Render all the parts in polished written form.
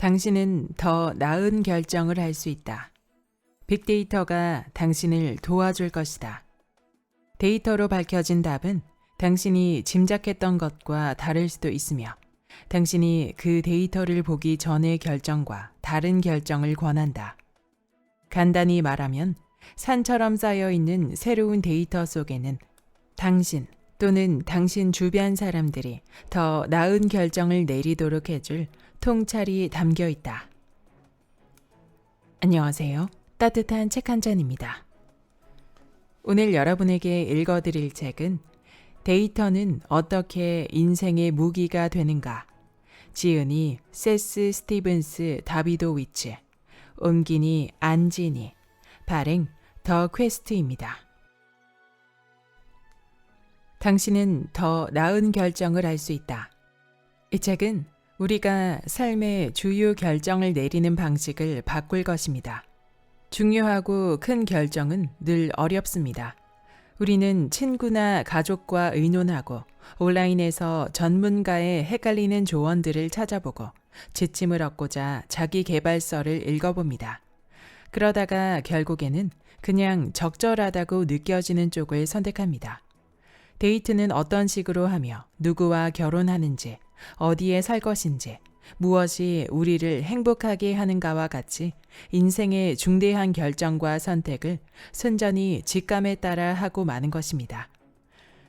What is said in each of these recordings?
당신은 더 나은 결정을 할 수 있다. 빅데이터가 당신을 도와줄 것이다. 데이터로 밝혀진 답은 당신이 짐작했던 것과 다를 수도 있으며 당신이 그 데이터를 보기 전의 결정과 다른 결정을 권한다. 간단히 말하면 산처럼 쌓여 있는 새로운 데이터 속에는 당신 또는 당신 주변 사람들이 더 나은 결정을 내리도록 해줄 통찰이 담겨 있다. 안녕하세요. 따뜻한 책 한 잔입니다. 오늘 여러분에게 읽어드릴 책은 데이터는 어떻게 인생의 무기가 되는가? 지은이 세스 스티븐스 다비도위츠, 옮기니 안지니, 발행 더 퀘스트입니다. 당신은 더 나은 결정을 할 수 있다. 이 책은 우리가 삶의 주요 결정을 내리는 방식을 바꿀 것입니다. 중요하고 큰 결정은 늘 어렵습니다. 우리는 친구나 가족과 의논하고 온라인에서 전문가의 헷갈리는 조언들을 찾아보고 지침을 얻고자 자기 계발서를 읽어봅니다. 그러다가 결국에는 그냥 적절하다고 느껴지는 쪽을 선택합니다. 데이트는 어떤 식으로 하며 누구와 결혼하는지, 어디에 살 것인지, 무엇이 우리를 행복하게 하는가와 같이 인생의 중대한 결정과 선택을 순전히 직감에 따라 하고 마는 것입니다.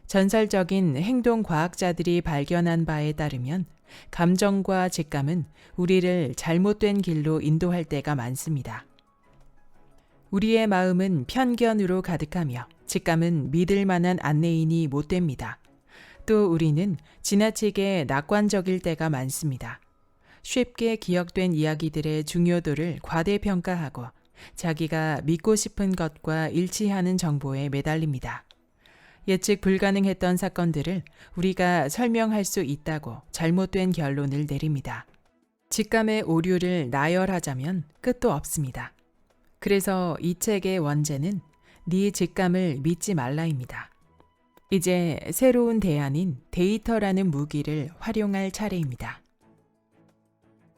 전설적인 행동과학자들이 발견한 바에 따르면 감정과 직감은 우리를 잘못된 길로 인도할 때가 많습니다. 우리의 마음은 편견으로 가득하며 직감은 믿을 만한 안내인이 못 됩니다. 또 우리는 지나치게 낙관적일 때가 많습니다. 쉽게 기억된 이야기들의 중요도를 과대평가하고 자기가 믿고 싶은 것과 일치하는 정보에 매달립니다. 예측 불가능했던 사건들을 우리가 설명할 수 있다고 잘못된 결론을 내립니다. 직감의 오류를 나열하자면 끝도 없습니다. 그래서 이 책의 원제는 네 직감을 믿지 말라입니다. 이제 새로운 대안인 데이터라는 무기를 활용할 차례입니다.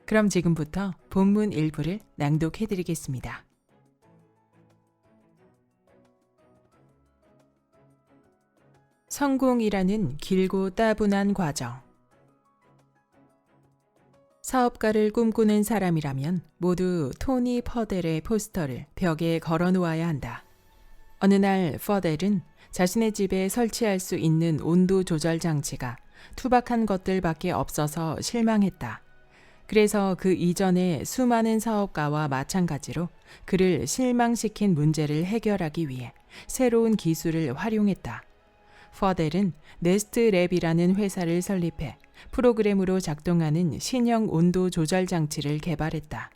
그럼 지금부터 본문 일부를 낭독해 드리겠습니다. 성공이라는 길고 따분한 과정. 사업가를 꿈꾸는 사람이라면 모두 토니 퍼델의 포스터를 벽에 걸어 놓아야 한다. 어느 날 퍼델은 자신의 집에 설치할 수 있는 온도 조절 장치가 투박한 것들밖에 없어서 실망했다. 그래서 그 이전에 수많은 사업가와 마찬가지로 그를 실망시킨 문제를 해결하기 위해 새로운 기술을 활용했다. 퍼델은 네스트랩이라는 회사를 설립해 프로그램으로 작동하는 신형 온도 조절 장치를 개발했다.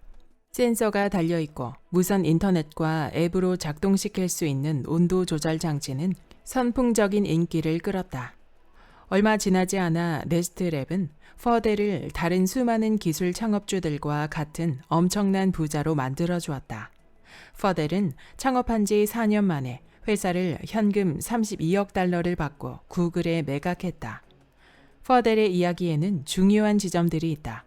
센서가 달려있고 무선 인터넷과 앱으로 작동시킬 수 있는 온도 조절 장치는 선풍적인 인기를 끌었다. 얼마 지나지 않아 네스트랩은 퍼델을 다른 수많은 기술 창업주들과 같은 엄청난 부자로 만들어 주었다. 퍼델은 창업한 지 4년 만에 회사를 현금 32억 달러를 받고 구글에 매각했다. 퍼델의 이야기에는 중요한 지점들이 있다.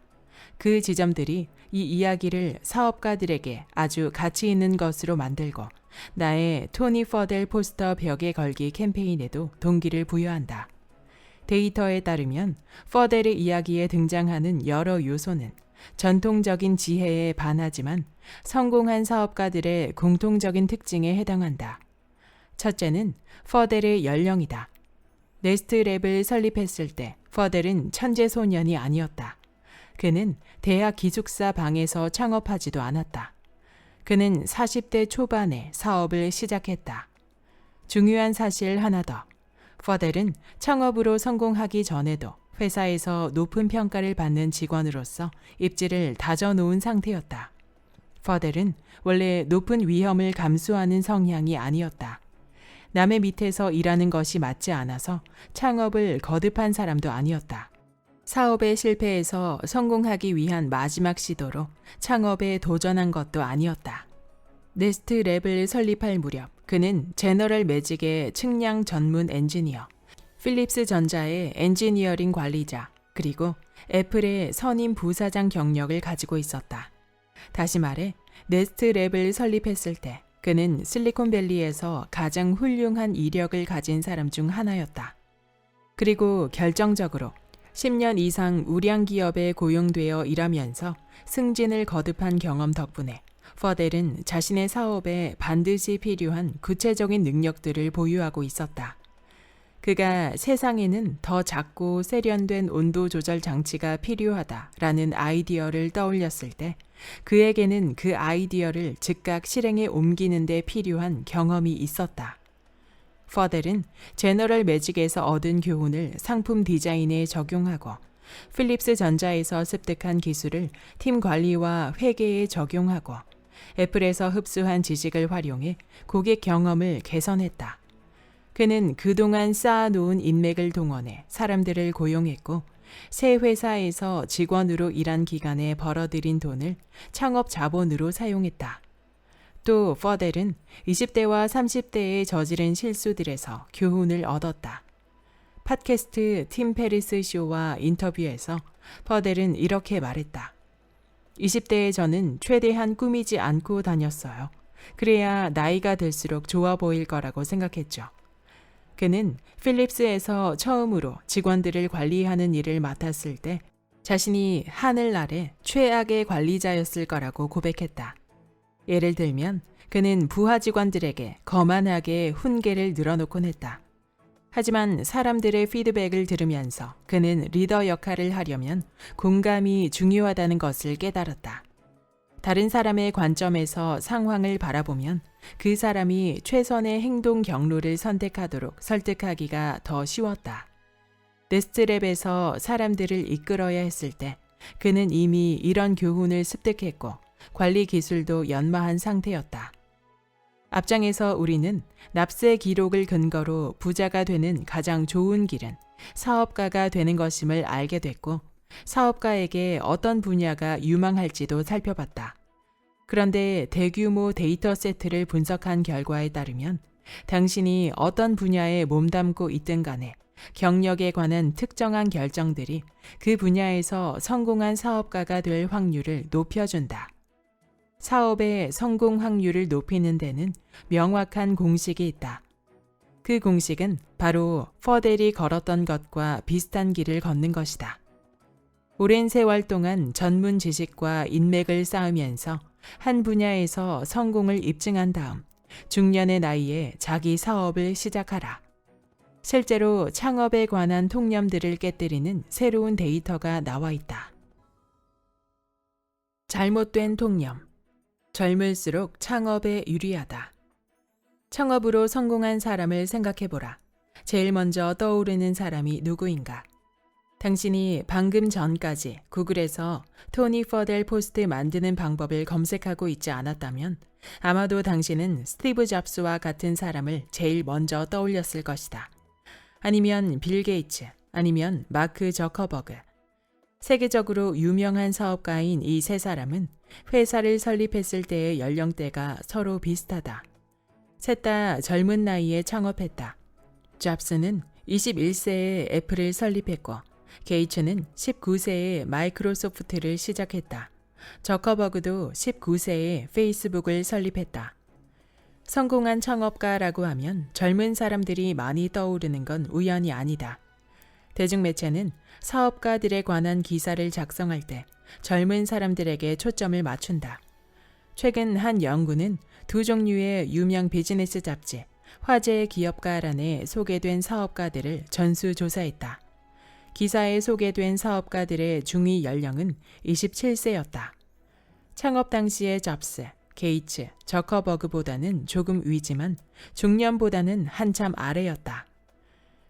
그 지점들이 이 이야기를 사업가들에게 아주 가치 있는 것으로 만들고 나의 토니 퍼델 포스터 벽에 걸기 캠페인에도 동기를 부여한다. 데이터에 따르면 퍼델의 이야기에 등장하는 여러 요소는 전통적인 지혜에 반하지만 성공한 사업가들의 공통적인 특징에 해당한다. 첫째는 퍼델의 연령이다. 네스트랩을 설립했을 때 퍼델은 천재 소년이 아니었다. 그는 대학 기숙사 방에서 창업하지도 않았다. 그는 40대 초반에 사업을 시작했다. 중요한 사실 하나 더. 퍼델은 창업으로 성공하기 전에도 회사에서 높은 평가를 받는 직원으로서 입지를 다져놓은 상태였다. 퍼델은 원래 높은 위험을 감수하는 성향이 아니었다. 남의 밑에서 일하는 것이 맞지 않아서 창업을 거듭한 사람도 아니었다. 사업에 실패해서 성공하기 위한 마지막 시도로 창업에 도전한 것도 아니었다. 네스트랩을 설립할 무렵 그는 제너럴 매직의 측량 전문 엔지니어, 필립스 전자의 엔지니어링 관리자, 그리고 애플의 선임 부사장 경력을 가지고 있었다. 다시 말해 네스트랩을 설립했을 때 그는 실리콘밸리에서 가장 훌륭한 이력을 가진 사람 중 하나였다. 그리고 결정적으로 10년 이상 우량 기업에 고용되어 일하면서 승진을 거듭한 경험 덕분에 퍼델은 자신의 사업에 반드시 필요한 구체적인 능력들을 보유하고 있었다. 그가 세상에는 더 작고 세련된 온도 조절 장치가 필요하다라는 아이디어를 떠올렸을 때 그에게는 그 아이디어를 즉각 실행에 옮기는 데 필요한 경험이 있었다. 퍼델은 제너럴 매직에서 얻은 교훈을 상품 디자인에 적용하고 필립스 전자에서 습득한 기술을 팀 관리와 회계에 적용하고 애플에서 흡수한 지식을 활용해 고객 경험을 개선했다. 그는 그동안 쌓아놓은 인맥을 동원해 사람들을 고용했고 새 회사에서 직원으로 일한 기간에 벌어들인 돈을 창업 자본으로 사용했다. 또 퍼델은 20대와 30대에 저지른 실수들에서 교훈을 얻었다. 팟캐스트 팀 페리스 쇼와 인터뷰에서 퍼델은 이렇게 말했다. 20대의 저는 최대한 꾸미지 않고 다녔어요. 그래야 나이가 들수록 좋아 보일 거라고 생각했죠. 그는 필립스에서 처음으로 직원들을 관리하는 일을 맡았을 때 자신이 하늘 아래 최악의 관리자였을 거라고 고백했다. 예를 들면 그는 부하 직원들에게 거만하게 훈계를 늘어놓곤 했다. 하지만 사람들의 피드백을 들으면서 그는 리더 역할을 하려면 공감이 중요하다는 것을 깨달았다. 다른 사람의 관점에서 상황을 바라보면 그 사람이 최선의 행동 경로를 선택하도록 설득하기가 더 쉬웠다. 네스트랩에서 사람들을 이끌어야 했을 때 그는 이미 이런 교훈을 습득했고 관리 기술도 연마한 상태였다. 앞장에서 우리는 납세 기록을 근거로 부자가 되는 가장 좋은 길은 사업가가 되는 것임을 알게 됐고 사업가에게 어떤 분야가 유망할지도 살펴봤다. 그런데 대규모 데이터 세트를 분석한 결과에 따르면 당신이 어떤 분야에 몸담고 있든 간에 경력에 관한 특정한 결정들이 그 분야에서 성공한 사업가가 될 확률을 높여준다. 사업의 성공 확률을 높이는 데는 명확한 공식이 있다. 그 공식은 바로 퍼델이 걸었던 것과 비슷한 길을 걷는 것이다. 오랜 세월 동안 전문 지식과 인맥을 쌓으면서 한 분야에서 성공을 입증한 다음 중년의 나이에 자기 사업을 시작하라. 실제로 창업에 관한 통념들을 깨뜨리는 새로운 데이터가 나와 있다. 잘못된 통념. 젊을수록 창업에 유리하다. 창업으로 성공한 사람을 생각해보라. 제일 먼저 떠오르는 사람이 누구인가? 당신이 방금 전까지 구글에서 토니 퍼델 포스트 만드는 방법을 검색하고 있지 않았다면 아마도 당신은 스티브 잡스와 같은 사람을 제일 먼저 떠올렸을 것이다. 아니면 빌 게이츠, 아니면 마크 저커버그. 세계적으로 유명한 사업가인 이 세 사람은 회사를 설립했을 때의 연령대가 서로 비슷하다. 셋 다 젊은 나이에 창업했다. 잡스는 21세에 애플을 설립했고 게이츠는 19세에 마이크로소프트를 시작했다. 저커버그도 19세에 페이스북을 설립했다. 성공한 창업가라고 하면 젊은 사람들이 많이 떠오르는 건 우연이 아니다. 대중매체는 사업가들에 관한 기사를 작성할 때 젊은 사람들에게 초점을 맞춘다. 최근 한 연구는 두 종류의 유명 비즈니스 잡지, 화제의 기업가란에 소개된 사업가들을 전수조사했다. 기사에 소개된 사업가들의 중위 연령은 27세였다. 창업 당시의 잡스, 게이츠, 저커버그보다는 조금 위지만 중년보다는 한참 아래였다.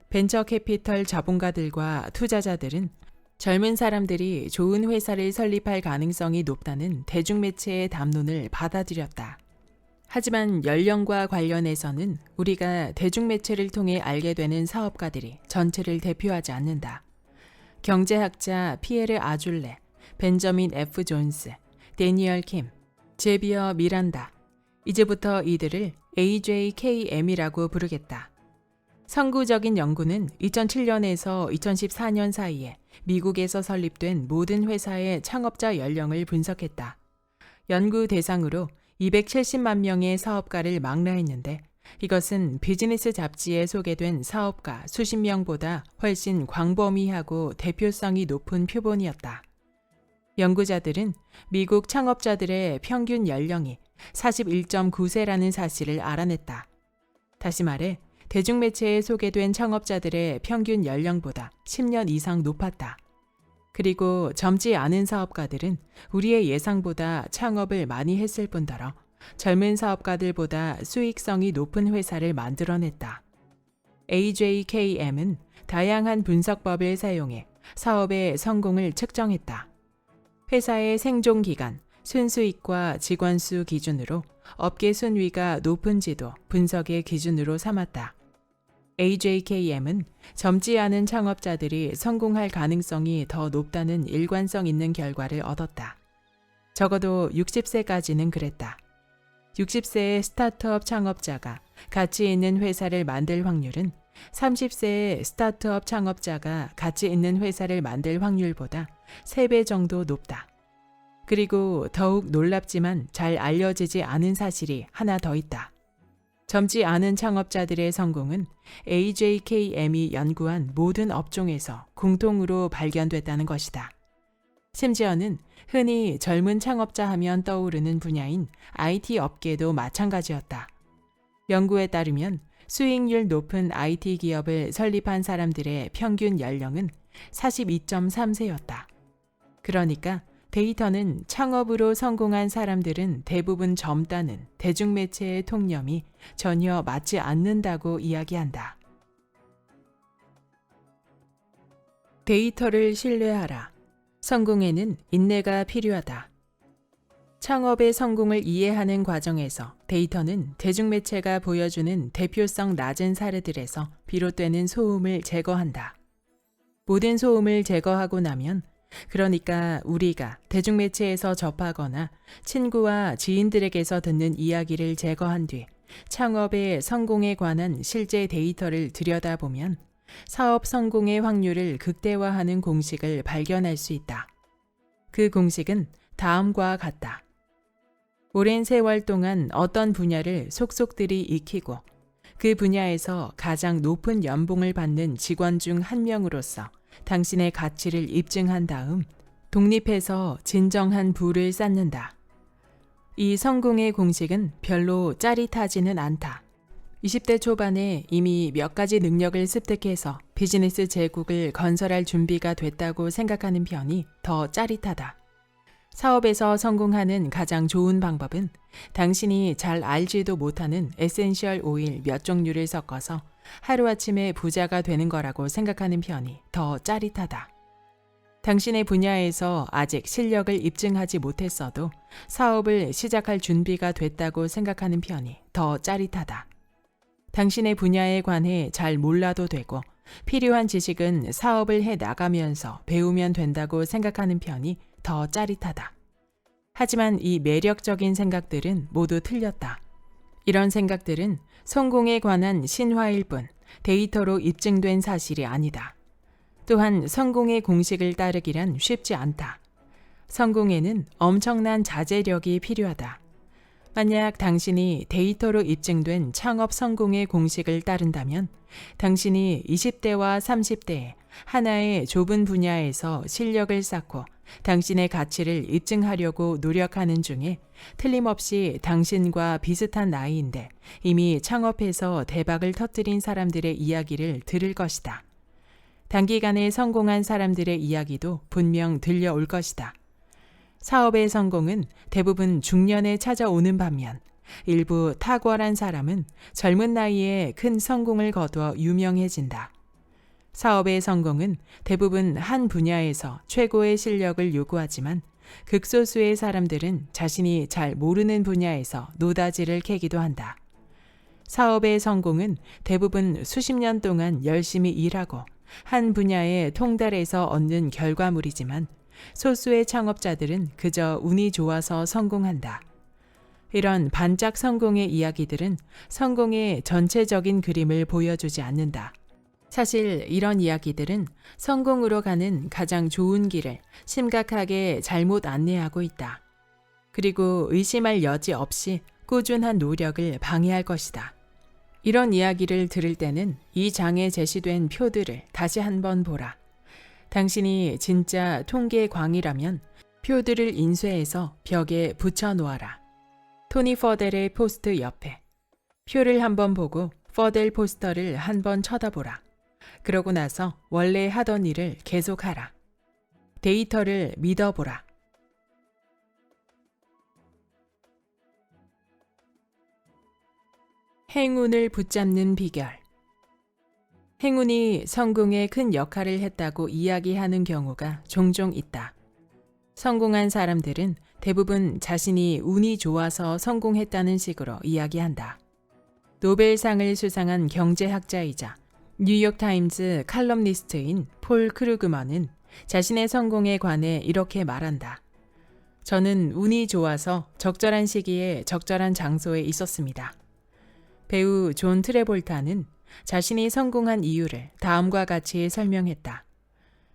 벤처 캐피털 자본가들과 투자자들은 젊은 사람들이 좋은 회사를 설립할 가능성이 높다는 대중매체의 담론을 받아들였다. 하지만 연령과 관련해서는 우리가 대중매체를 통해 알게 되는 사업가들이 전체를 대표하지 않는다. 경제학자 피에르 아줄레, 벤저민 F. 존스, 데니얼 킴, 제비어 미란다. 이제부터 이들을 AJKM이라고 부르겠다. 선구적인 연구는 2007년에서 2014년 사이에 미국에서 설립된 모든 회사의 창업자 연령을 분석했다. 연구 대상으로 270만 명의 사업가를 망라했는데 이것은 비즈니스 잡지에 소개된 사업가 수십 명보다 훨씬 광범위하고 대표성이 높은 표본이었다. 연구자들은 미국 창업자들의 평균 연령이 41.9세라는 사실을 알아냈다. 다시 말해 대중매체에 소개된 창업자들의 평균 연령보다 10년 이상 높았다. 그리고 젊지 않은 사업가들은 우리의 예상보다 창업을 많이 했을 뿐더러 젊은 사업가들보다 수익성이 높은 회사를 만들어냈다. AJKM은 다양한 분석법을 사용해 사업의 성공을 측정했다. 회사의 생존 기간, 순수익과 직원 수 기준으로 업계 순위가 높은지도 분석의 기준으로 삼았다. AJKM은 젊지 않은 창업자들이 성공할 가능성이 더 높다는 일관성 있는 결과를 얻었다. 적어도 60세까지는 그랬다. 60세의 스타트업 창업자가 가치 있는 회사를 만들 확률은 30세의 스타트업 창업자가 가치 있는 회사를 만들 확률보다 3배 정도 높다. 그리고 더욱 놀랍지만 잘 알려지지 않은 사실이 하나 더 있다. 젊지 않은 창업자들의 성공은 AJKM이 연구한 모든 업종에서 공통으로 발견됐다는 것이다. 심지어는 흔히 젊은 창업자 하면 떠오르는 분야인 IT 업계도 마찬가지였다. 연구에 따르면 수익률 높은 IT 기업을 설립한 사람들의 평균 연령은 42.3세였다. 그러니까 데이터는 창업으로 성공한 사람들은 대부분 젊다는 대중매체의 통념이 전혀 맞지 않는다고 이야기한다. 데이터를 신뢰하라. 성공에는 인내가 필요하다. 창업의 성공을 이해하는 과정에서 데이터는 대중매체가 보여주는 대표성 낮은 사례들에서 비롯되는 소음을 제거한다. 모든 소음을 제거하고 나면, 그러니까 우리가 대중매체에서 접하거나 친구와 지인들에게서 듣는 이야기를 제거한 뒤 창업의 성공에 관한 실제 데이터를 들여다보면 사업 성공의 확률을 극대화하는 공식을 발견할 수 있다. 그 공식은 다음과 같다. 오랜 세월 동안 어떤 분야를 속속들이 익히고 그 분야에서 가장 높은 연봉을 받는 직원 중 한 명으로서 당신의 가치를 입증한 다음 독립해서 진정한 부를 쌓는다. 이 성공의 공식은 별로 짜릿하지는 않다. 20대 초반에 이미 몇 가지 능력을 습득해서 비즈니스 제국을 건설할 준비가 됐다고 생각하는 편이 더 짜릿하다. 사업에서 성공하는 가장 좋은 방법은 당신이 잘 알지도 못하는 에센셜 오일 몇 종류를 섞어서 하루아침에 부자가 되는 거라고 생각하는 편이 더 짜릿하다. 당신의 분야에서 아직 실력을 입증하지 못했어도 사업을 시작할 준비가 됐다고 생각하는 편이 더 짜릿하다. 당신의 분야에 관해 잘 몰라도 되고 필요한 지식은 사업을 해 나가면서 배우면 된다고 생각하는 편이 더 짜릿하다. 하지만 이 매력적인 생각들은 모두 틀렸다. 이런 생각들은 성공에 관한 신화일 뿐 데이터로 입증된 사실이 아니다. 또한 성공의 공식을 따르기란 쉽지 않다. 성공에는 엄청난 자제력이 필요하다. 만약 당신이 데이터로 입증된 창업 성공의 공식을 따른다면 당신이 20대와 30대에 하나의 좁은 분야에서 실력을 쌓고 당신의 가치를 입증하려고 노력하는 중에 틀림없이 당신과 비슷한 나이인데 이미 창업해서 대박을 터뜨린 사람들의 이야기를 들을 것이다. 단기간에 성공한 사람들의 이야기도 분명 들려올 것이다. 사업의 성공은 대부분 중년에 찾아오는 반면 일부 탁월한 사람은 젊은 나이에 큰 성공을 거두어 유명해진다. 사업의 성공은 대부분 한 분야에서 최고의 실력을 요구하지만 극소수의 사람들은 자신이 잘 모르는 분야에서 노다지를 캐기도 한다. 사업의 성공은 대부분 수십 년 동안 열심히 일하고 한 분야에 통달해서 얻는 결과물이지만 소수의 창업자들은 그저 운이 좋아서 성공한다. 이런 반짝 성공의 이야기들은 성공의 전체적인 그림을 보여주지 않는다. 사실 이런 이야기들은 성공으로 가는 가장 좋은 길을 심각하게 잘못 안내하고 있다. 그리고 의심할 여지 없이 꾸준한 노력을 방해할 것이다. 이런 이야기를 들을 때는 이 장에 제시된 표들을 다시 한번 보라. 당신이 진짜 통계 광이라면 표들을 인쇄해서 벽에 붙여 놓아라. 토니 퍼델의 포스트 옆에. 표를 한번 보고 퍼델 포스터를 한번 쳐다보라. 그러고 나서 원래 하던 일을 계속하라. 데이터를 믿어보라. 행운을 붙잡는 비결. 행운이 성공에 큰 역할을 했다고 이야기하는 경우가 종종 있다. 성공한 사람들은 대부분 자신이 운이 좋아서 성공했다는 식으로 이야기한다. 노벨상을 수상한 경제학자이자 뉴욕타임즈 칼럼니스트인 폴 크루그먼은 자신의 성공에 관해 이렇게 말한다. 저는 운이 좋아서 적절한 시기에 적절한 장소에 있었습니다. 배우 존 트래볼타는 자신이 성공한 이유를 다음과 같이 설명했다.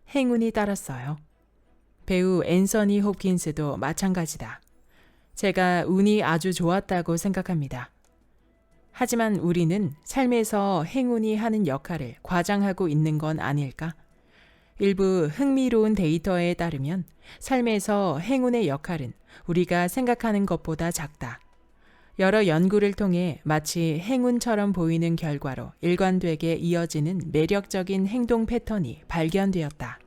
행운이 따랐어요. 배우 앤서니 홉킨스도 마찬가지다. 제가 운이 아주 좋았다고 생각합니다. 하지만 우리는 삶에서 행운이 하는 역할을 과장하고 있는 건 아닐까? 일부 흥미로운 데이터에 따르면 삶에서 행운의 역할은 우리가 생각하는 것보다 작다. 여러 연구를 통해 마치 행운처럼 보이는 결과로 일관되게 이어지는 매력적인 행동 패턴이 발견되었다.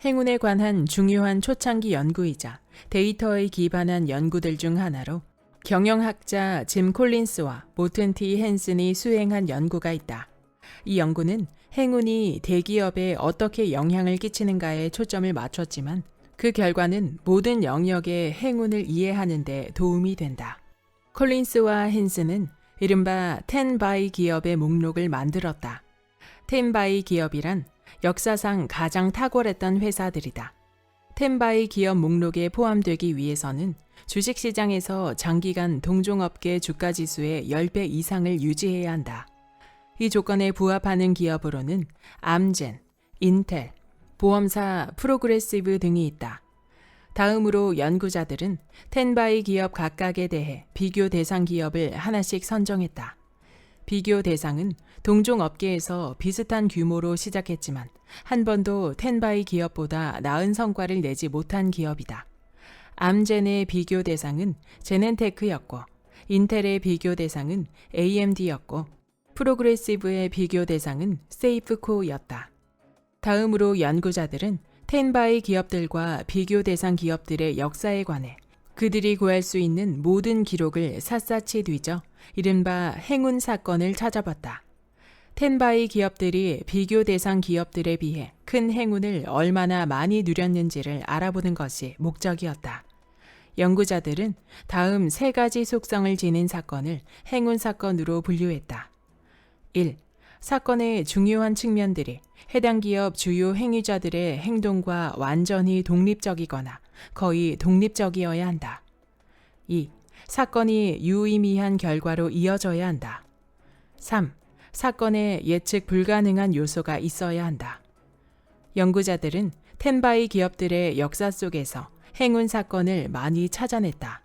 행운에 관한 중요한 초창기 연구이자 데이터에 기반한 연구들 중 하나로 경영학자 짐 콜린스와 모튼 T 헨슨이 수행한 연구가 있다. 이 연구는 행운이 대기업에 어떻게 영향을 끼치는가에 초점을 맞췄지만 그 결과는 모든 영역의 행운을 이해하는 데 도움이 된다. 콜린스와 헨슨은 이른바 10by 기업의 목록을 만들었다. 10by 기업이란 역사상 가장 탁월했던 회사들이다. 10by 기업 목록에 포함되기 위해서는 주식시장에서 장기간 동종업계 주가지수의 10배 이상을 유지해야 한다. 이 조건에 부합하는 기업으로는 암젠, 인텔, 보험사 프로그레시브 등이 있다. 다음으로 연구자들은 10by 기업 각각에 대해 비교 대상 기업을 하나씩 선정했다. 비교 대상은 동종업계에서 비슷한 규모로 시작했지만 한 번도 10by 기업보다 나은 성과를 내지 못한 기업이다. 암젠의 비교 대상은 제넨테크였고 인텔의 비교 대상은 AMD였고 프로그레시브의 비교 대상은 세이프코였다. 다음으로 연구자들은 10by 기업들과 비교 대상 기업들의 역사에 관해 그들이 구할 수 있는 모든 기록을 샅샅이 뒤져 이른바 행운 사건을 찾아봤다. 10by 기업들이 비교 대상 기업들에 비해 큰 행운을 얼마나 많이 누렸는지를 알아보는 것이 목적이었다. 연구자들은 다음 3가지 속성을 지닌 사건을 행운 사건으로 분류했다. 1. 사건의 중요한 측면들이 해당 기업 주요 행위자들의 행동과 완전히 독립적이거나 거의 독립적이어야 한다. 2. 사건이 유의미한 결과로 이어져야 한다. 3. 사건에 예측 불가능한 요소가 있어야 한다. 연구자들은 10by 기업들의 역사 속에서 행운 사건을 많이 찾아냈다.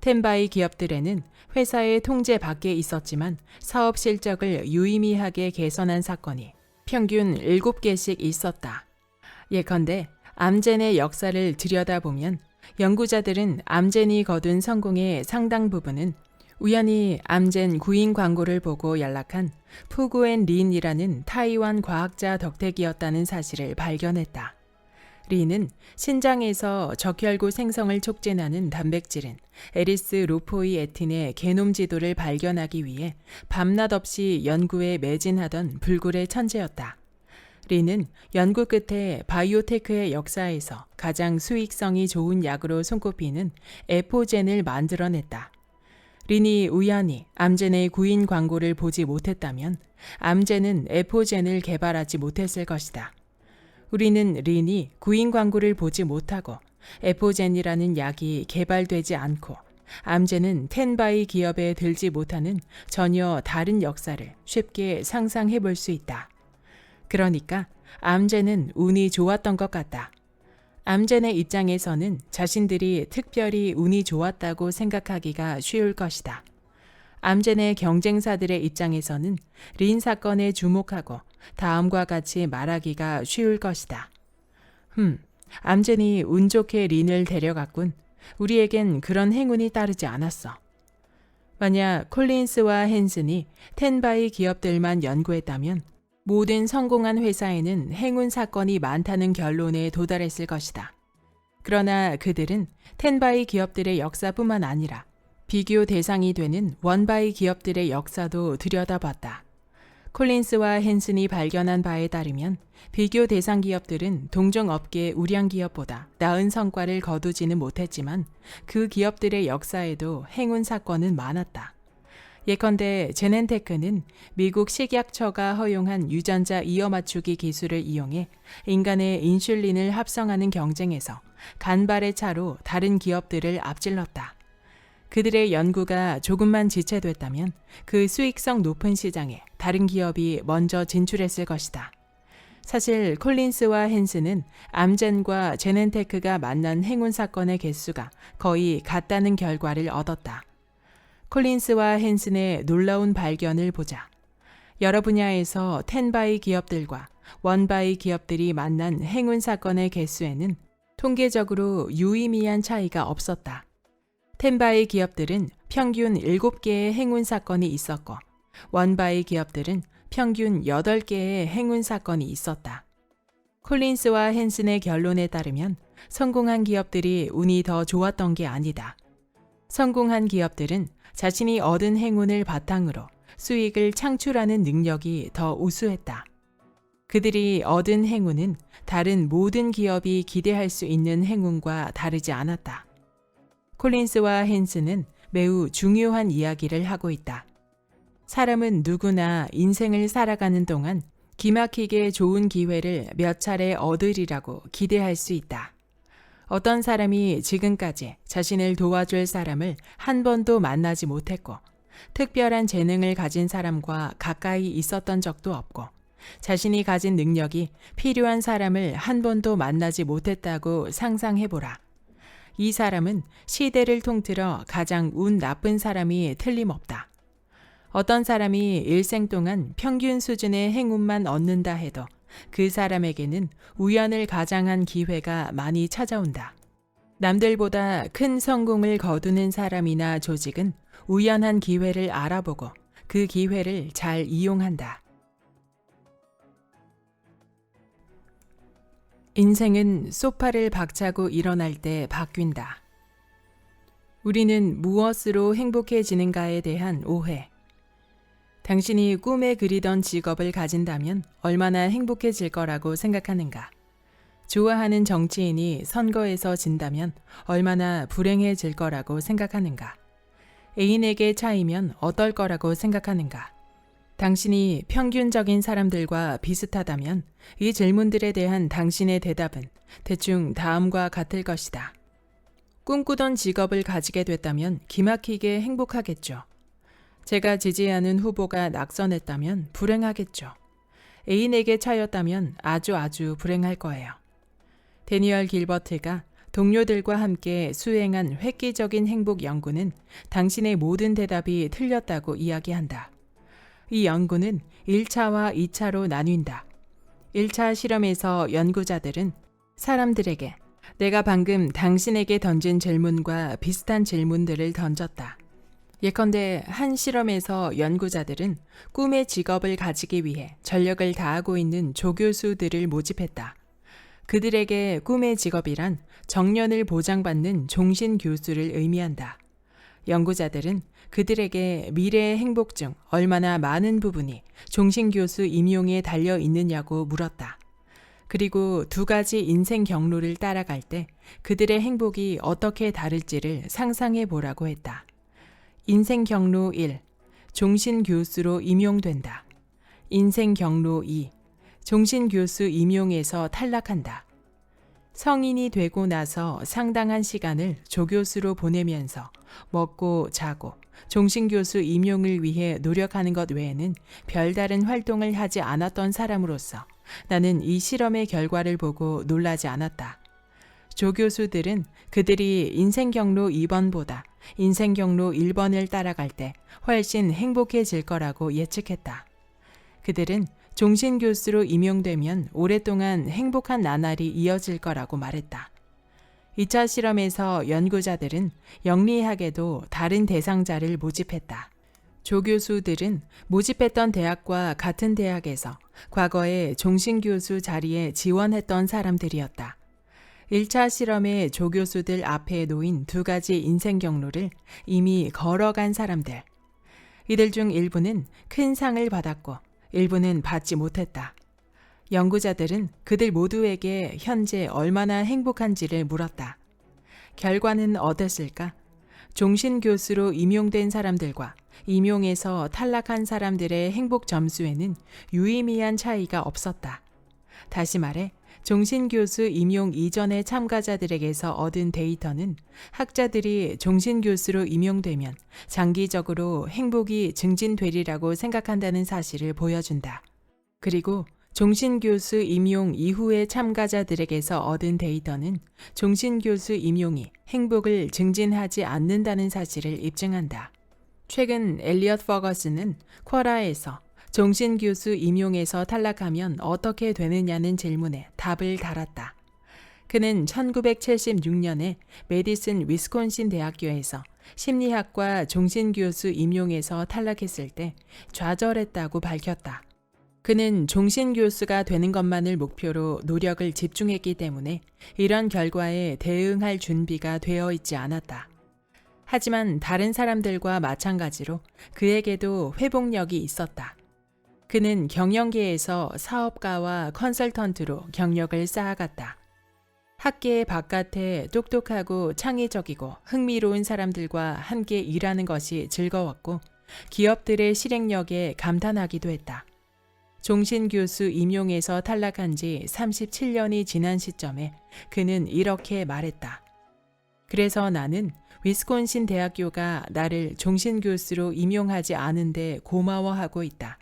10by 기업들에는 회사의 통제 밖에 있었지만 사업 실적을 유의미하게 개선한 사건이 평균 7개씩 있었다. 예컨대 암젠의 역사를 들여다보면 연구자들은 암젠이 거둔 성공의 상당 부분은 우연히 암젠 구인 광고를 보고 연락한 푸구엔 린이라는 타이완 과학자 덕택이었다는 사실을 발견했다. 린은 신장에서 적혈구 생성을 촉진하는 단백질인 에리스 로포이에틴의 게놈 지도를 발견하기 위해 밤낮 없이 연구에 매진하던 불굴의 천재였다. 린은 연구 끝에 바이오테크의 역사에서 가장 수익성이 좋은 약으로 손꼽히는 에포젠을 만들어냈다. 린이 우연히 암젠의 구인 광고를 보지 못했다면 암젠은 에포젠을 개발하지 못했을 것이다. 우리는 린이 구인 광고를 보지 못하고 에포젠이라는 약이 개발되지 않고 암젠은 10by 기업에 들지 못하는 전혀 다른 역사를 쉽게 상상해 볼 수 있다. 그러니까 암제는 운이 좋았던 것 같다. 암젠의 입장에서는 자신들이 특별히 운이 좋았다고 생각하기가 쉬울 것이다. 암젠의 경쟁사들의 입장에서는 린 사건에 주목하고 다음과 같이 말하기가 쉬울 것이다. 암젠이 운 좋게 린을 데려갔군. 우리에겐 그런 행운이 따르지 않았어. 만약 콜린스와 헨슨이 텐바이 기업들만 연구했다면 모든 성공한 회사에는 행운 사건이 많다는 결론에 도달했을 것이다. 그러나 그들은 텐바이 기업들의 역사뿐만 아니라 비교 대상이 되는 원바이 기업들의 역사도 들여다봤다. 콜린스와 헨슨이 발견한 바에 따르면 비교 대상 기업들은 동종 업계 우량 기업보다 나은 성과를 거두지는 못했지만 그 기업들의 역사에도 행운 사건은 많았다. 예컨대 제넨테크는 미국 식약처가 허용한 유전자 이어 맞추기 기술을 이용해 인간의 인슐린을 합성하는 경쟁에서 간발의 차로 다른 기업들을 앞질렀다. 그들의 연구가 조금만 지체됐다면 그 수익성 높은 시장에 다른 기업이 먼저 진출했을 것이다. 사실 콜린스와 헨슨은 암젠과 제넨테크가 만난 행운 사건의 개수가 거의 같다는 결과를 얻었다. 콜린스와 헨슨의 놀라운 발견을 보자. 여러 분야에서 텐바이 기업들과 원바이 기업들이 만난 행운 사건의 개수에는 통계적으로 유의미한 차이가 없었다. 텐바이 기업들은 평균 7개의 행운 사건이 있었고 원바이 기업들은 평균 8개의 행운 사건이 있었다. 콜린스와 헨슨의 결론에 따르면 성공한 기업들이 운이 더 좋았던 게 아니다. 성공한 기업들은 자신이 얻은 행운을 바탕으로 수익을 창출하는 능력이 더 우수했다. 그들이 얻은 행운은 다른 모든 기업이 기대할 수 있는 행운과 다르지 않았다. 콜린스와 헨슨은 매우 중요한 이야기를 하고 있다. 사람은 누구나 인생을 살아가는 동안 기막히게 좋은 기회를 몇 차례 얻으리라고 기대할 수 있다. 어떤 사람이 지금까지 자신을 도와줄 사람을 한 번도 만나지 못했고, 특별한 재능을 가진 사람과 가까이 있었던 적도 없고, 자신이 가진 능력이 필요한 사람을 한 번도 만나지 못했다고 상상해보라. 이 사람은 시대를 통틀어 가장 운 나쁜 사람이 틀림없다. 어떤 사람이 일생 동안 평균 수준의 행운만 얻는다 해도 그 사람에게는 우연을 가장한 기회가 많이 찾아온다. 남들보다 큰 성공을 거두는 사람이나 조직은 우연한 기회를 알아보고 그 기회를 잘 이용한다. 인생은 소파를 박차고 일어날 때 바뀐다. 우리는 무엇으로 행복해지는가에 대한 오해. 당신이 꿈에 그리던 직업을 가진다면 얼마나 행복해질 거라고 생각하는가? 좋아하는 정치인이 선거에서 진다면 얼마나 불행해질 거라고 생각하는가? 애인에게 차이면 어떨 거라고 생각하는가? 당신이 평균적인 사람들과 비슷하다면 이 질문들에 대한 당신의 대답은 대충 다음과 같을 것이다. 꿈꾸던 직업을 가지게 됐다면 기막히게 행복하겠죠. 제가 지지하는 후보가 낙선했다면 불행하겠죠. 애인에게 차였다면 아주 불행할 거예요. 데니얼 길버트가 동료들과 함께 수행한 획기적인 행복 연구는 당신의 모든 대답이 틀렸다고 이야기한다. 이 연구는 1차와 2차로 나뉜다. 1차 실험에서 연구자들은 사람들에게 내가 방금 당신에게 던진 질문과 비슷한 질문들을 던졌다. 예컨대 한 실험에서 연구자들은 꿈의 직업을 가지기 위해 전력을 다하고 있는 조교수들을 모집했다. 그들에게 꿈의 직업이란 정년을 보장받는 종신 교수를 의미한다. 연구자들은 그들에게 미래의 행복 중 얼마나 많은 부분이 종신교수 임용에 달려 있느냐고 물었다. 그리고 2가지 인생 경로를 따라갈 때 그들의 행복이 어떻게 다를지를 상상해 보라고 했다. 인생 경로 1. 종신교수로 임용된다. 인생 경로 2. 종신교수 임용에서 탈락한다. 성인이 되고 나서 상당한 시간을 조교수로 보내면서 먹고 자고 종신교수 임용을 위해 노력하는 것 외에는 별다른 활동을 하지 않았던 사람으로서 나는 이 실험의 결과를 보고 놀라지 않았다. 조교수들은 그들이 인생 경로 2번보다 인생 경로 1번을 따라갈 때 훨씬 행복해질 거라고 예측했다. 그들은 종신교수로 임용되면 오랫동안 행복한 나날이 이어질 거라고 말했다. 2차 실험에서 연구자들은 영리하게도 다른 대상자를 모집했다. 조교수들은 모집했던 대학과 같은 대학에서 과거에 종신교수 자리에 지원했던 사람들이었다. 1차 실험의 조교수들 앞에 놓인 두 가지 인생 경로를 이미 걸어간 사람들. 이들 중 일부는 큰 상을 받았고 일부는 받지 못했다. 연구자들은 그들 모두에게 현재 얼마나 행복한지를 물었다. 결과는 어땠을까? 종신교수로 임용된 사람들과 임용에서 탈락한 사람들의 행복 점수에는 유의미한 차이가 없었다. 다시 말해, 종신교수 임용 이전의 참가자들에게서 얻은 데이터는 학자들이 종신교수로 임용되면 장기적으로 행복이 증진되리라고 생각한다는 사실을 보여준다. 그리고 종신교수 임용 이후의 참가자들에게서 얻은 데이터는 종신교수 임용이 행복을 증진하지 않는다는 사실을 입증한다. 최근 엘리엇 퍼거슨은 쿼라에서 종신교수 임용에서 탈락하면 어떻게 되느냐는 질문에 답을 달았다. 그는 1976년에 메디슨 위스콘신 대학교에서 심리학과 종신교수 임용에서 탈락했을 때 좌절했다고 밝혔다. 그는 종신교수가 되는 것만을 목표로 노력을 집중했기 때문에 이런 결과에 대응할 준비가 되어 있지 않았다. 하지만 다른 사람들과 마찬가지로 그에게도 회복력이 있었다. 그는 경영계에서 사업가와 컨설턴트로 경력을 쌓아갔다. 학계 바깥에 똑똑하고 창의적이고 흥미로운 사람들과 함께 일하는 것이 즐거웠고 기업들의 실행력에 감탄하기도 했다. 종신교수 임용에서 탈락한 지 37년이 지난 시점에 그는 이렇게 말했다. 그래서 나는 위스콘신 대학교가 나를 종신교수로 임용하지 않은데 고마워하고 있다.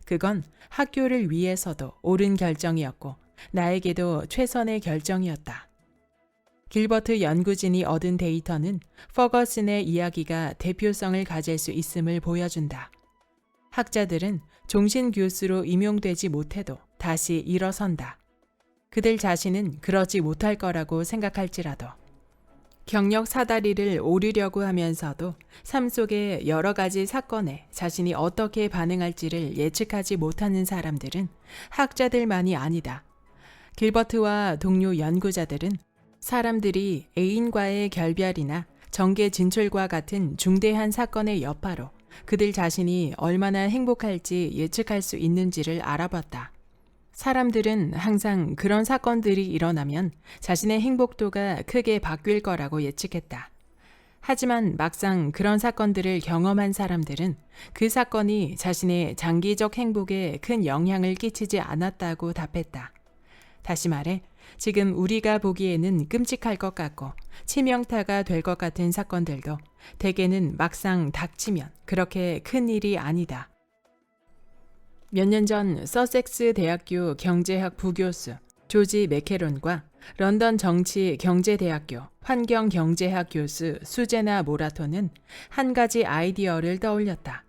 그건 학교를 위해서도 옳은 결정이었고 나에게도 최선의 결정이었다. 길버트 연구진이 얻은 데이터는 퍼거슨의 이야기가 대표성을 가질 수 있음을 보여준다. 학자들은 종신교수로 임용되지 못해도 다시 일어선다. 그들 자신은 그러지 못할 거라고 생각할지라도. 경력 사다리를 오르려고 하면서도 삶 속의 여러 가지 사건에 자신이 어떻게 반응할지를 예측하지 못하는 사람들은 학자들만이 아니다. 길버트와 동료 연구자들은 사람들이 애인과의 결별이나 정계 진출과 같은 중대한 사건의 여파로 그들 자신이 얼마나 행복할지 예측할 수 있는지를 알아봤다. 사람들은 항상 그런 사건들이 일어나면 자신의 행복도가 크게 바뀔 거라고 예측했다. 하지만 막상 그런 사건들을 경험한 사람들은 그 사건이 자신의 장기적 행복에 큰 영향을 끼치지 않았다고 답했다. 다시 말해, 지금 우리가 보기에는 끔찍할 것 같고 치명타가 될 것 같은 사건들도 대개는 막상 닥치면 그렇게 큰 일이 아니다. 몇 년 전 서섹스 대학교 경제학 부교수 조지 맥케론과 런던 정치 경제대학교 환경경제학 교수 수제나 모라토는 한 가지 아이디어를 떠올렸다.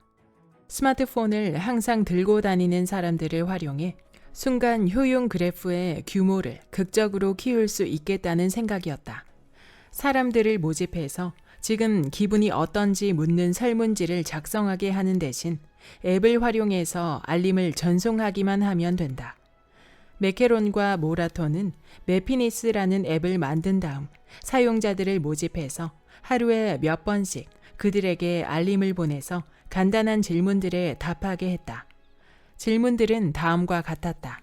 스마트폰을 항상 들고 다니는 사람들을 활용해 순간 효용 그래프의 규모를 극적으로 키울 수 있겠다는 생각이었다. 사람들을 모집해서 지금 기분이 어떤지 묻는 설문지를 작성하게 하는 대신 앱을 활용해서 알림을 전송하기만 하면 된다. 맥케론과 모라토는 매피니스라는 앱을 만든 다음 사용자들을 모집해서 하루에 몇 번씩 그들에게 알림을 보내서 간단한 질문들에 답하게 했다. 질문들은 다음과 같았다.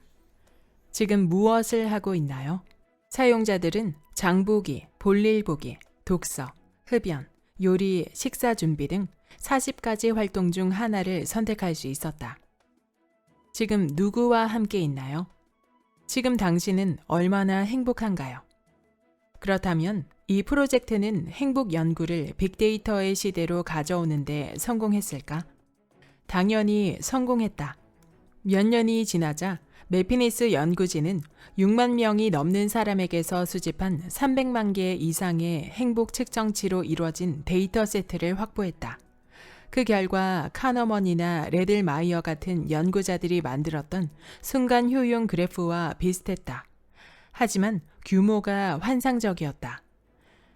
지금 무엇을 하고 있나요? 사용자들은 장보기, 볼일 보기, 독서, 흡연, 요리, 식사 준비 등 40가지 활동 중 하나를 선택할 수 있었다. 지금 누구와 함께 있나요? 지금 당신은 얼마나 행복한가요? 그렇다면 이 프로젝트는 행복 연구를 빅데이터의 시대로 가져오는데 성공했을까? 당연히 성공했다. 몇 년이 지나자 매피니스 연구진은 6만 명이 넘는 사람에게서 수집한 300만 개 이상의 행복 측정치로 이루어진 데이터 세트를 확보했다. 그 결과 카너먼이나 레들마이어 같은 연구자들이 만들었던 순간 효용 그래프와 비슷했다. 하지만 규모가 환상적이었다.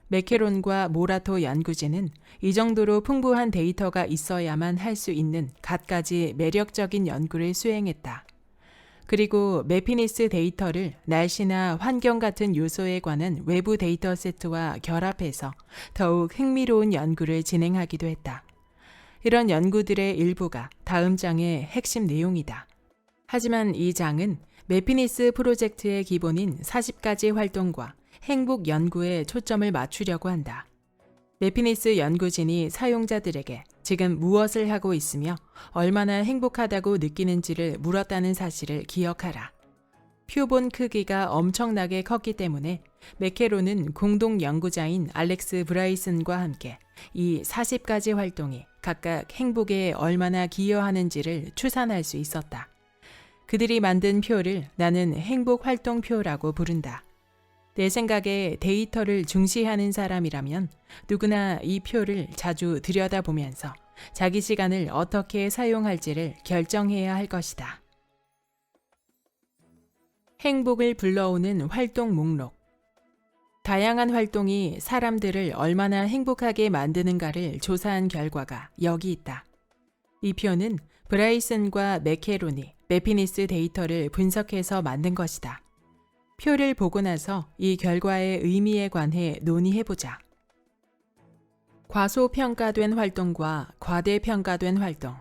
메케론과 모라토 연구진은 이 정도로 풍부한 데이터가 있어야만 할 수 있는 갖가지 매력적인 연구를 수행했다. 그리고 매피니스 데이터를 날씨나 환경 같은 요소에 관한 외부 데이터 세트와 결합해서 더욱 흥미로운 연구를 진행하기도 했다. 이런 연구들의 일부가 다음 장의 핵심 내용이다. 하지만 이 장은 매피니스 프로젝트의 기본인 40가지 활동과 행복 연구에 초점을 맞추려고 한다. 매피니스 연구진이 사용자들에게 지금 무엇을 하고 있으며 얼마나 행복하다고 느끼는지를 물었다는 사실을 기억하라. 표본 크기가 엄청나게 컸기 때문에 메케론은 공동 연구자인 알렉스 브라이슨과 함께 이 40가지 활동이 각각 행복에 얼마나 기여하는지를 추산할 수 있었다. 그들이 만든 표를 나는 행복 활동표라고 부른다. 내 생각에 데이터를 중시하는 사람이라면 누구나 이 표를 자주 들여다보면서 자기 시간을 어떻게 사용할지를 결정해야 할 것이다. 행복을 불러오는 활동 목록. 다양한 활동이 사람들을 얼마나 행복하게 만드는가를 조사한 결과가 여기 있다. 이 표는 브라이슨과 메케론이 매피니스 데이터를 분석해서 만든 것이다. 표를 보고 나서 이 결과의 의미에 관해 논의해보자. 과소평가된 활동과 과대평가된 활동.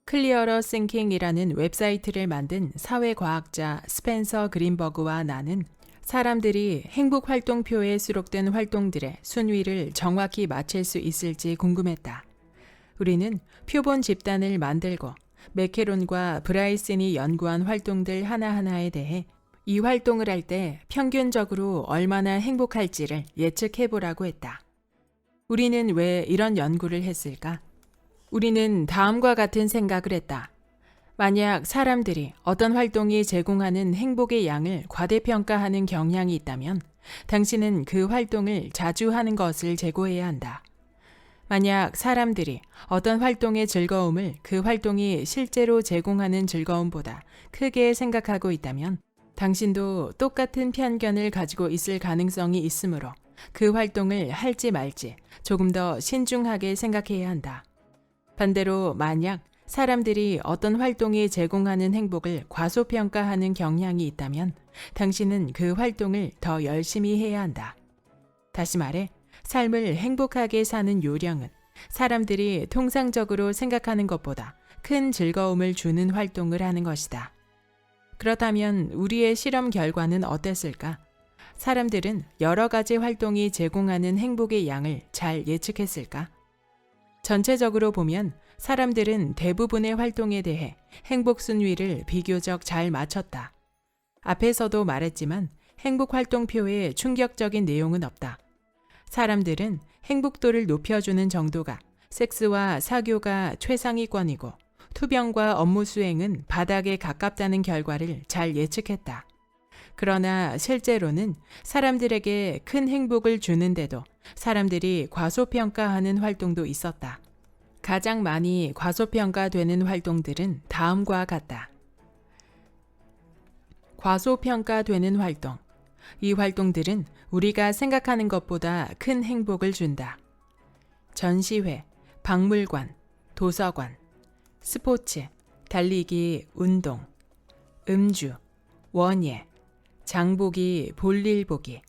클리어러 싱킹이라는 웹사이트를 만든 사회과학자 스펜서 그린버그와 나는 사람들이 행복 활동표에 수록된 활동들의 순위를 정확히 맞출 수 있을지 궁금했다. 우리는 표본 집단을 만들고 메케론과 브라이슨이 연구한 활동들 하나하나에 대해 이 활동을 할 때 평균적으로 얼마나 행복할지를 예측해보라고 했다. 우리는 왜 이런 연구를 했을까? 우리는 다음과 같은 생각을 했다. 만약 사람들이 어떤 활동이 제공하는 행복의 양을 과대평가하는 경향이 있다면 당신은 그 활동을 자주 하는 것을 제고해야 한다. 만약 사람들이 어떤 활동의 즐거움을 그 활동이 실제로 제공하는 즐거움보다 크게 생각하고 있다면 당신도 똑같은 편견을 가지고 있을 가능성이 있으므로 그 활동을 할지 말지 조금 더 신중하게 생각해야 한다. 반대로 만약 사람들이 어떤 활동이 제공하는 행복을 과소평가하는 경향이 있다면 당신은 그 활동을 더 열심히 해야 한다. 다시 말해, 삶을 행복하게 사는 요령은 사람들이 통상적으로 생각하는 것보다 큰 즐거움을 주는 활동을 하는 것이다. 그렇다면 우리의 실험 결과는 어땠을까? 사람들은 여러 가지 활동이 제공하는 행복의 양을 잘 예측했을까? 전체적으로 보면 사람들은 대부분의 활동에 대해 행복 순위를 비교적 잘 맞췄다. 앞에서도 말했지만 행복 활동표에 충격적인 내용은 없다. 사람들은 행복도를 높여주는 정도가 섹스와 사교가 최상위권이고 투병과 업무 수행은 바닥에 가깝다는 결과를 잘 예측했다. 그러나 실제로는 사람들에게 큰 행복을 주는데도 사람들이 과소평가하는 활동도 있었다. 가장 많이 과소평가되는 활동들은 다음과 같다. 과소평가되는 활동. 이 활동들은 우리가 생각하는 것보다 큰 행복을 준다. 전시회, 박물관, 도서관, 스포츠, 달리기, 운동, 음주, 원예, 장보기, 볼일 보기.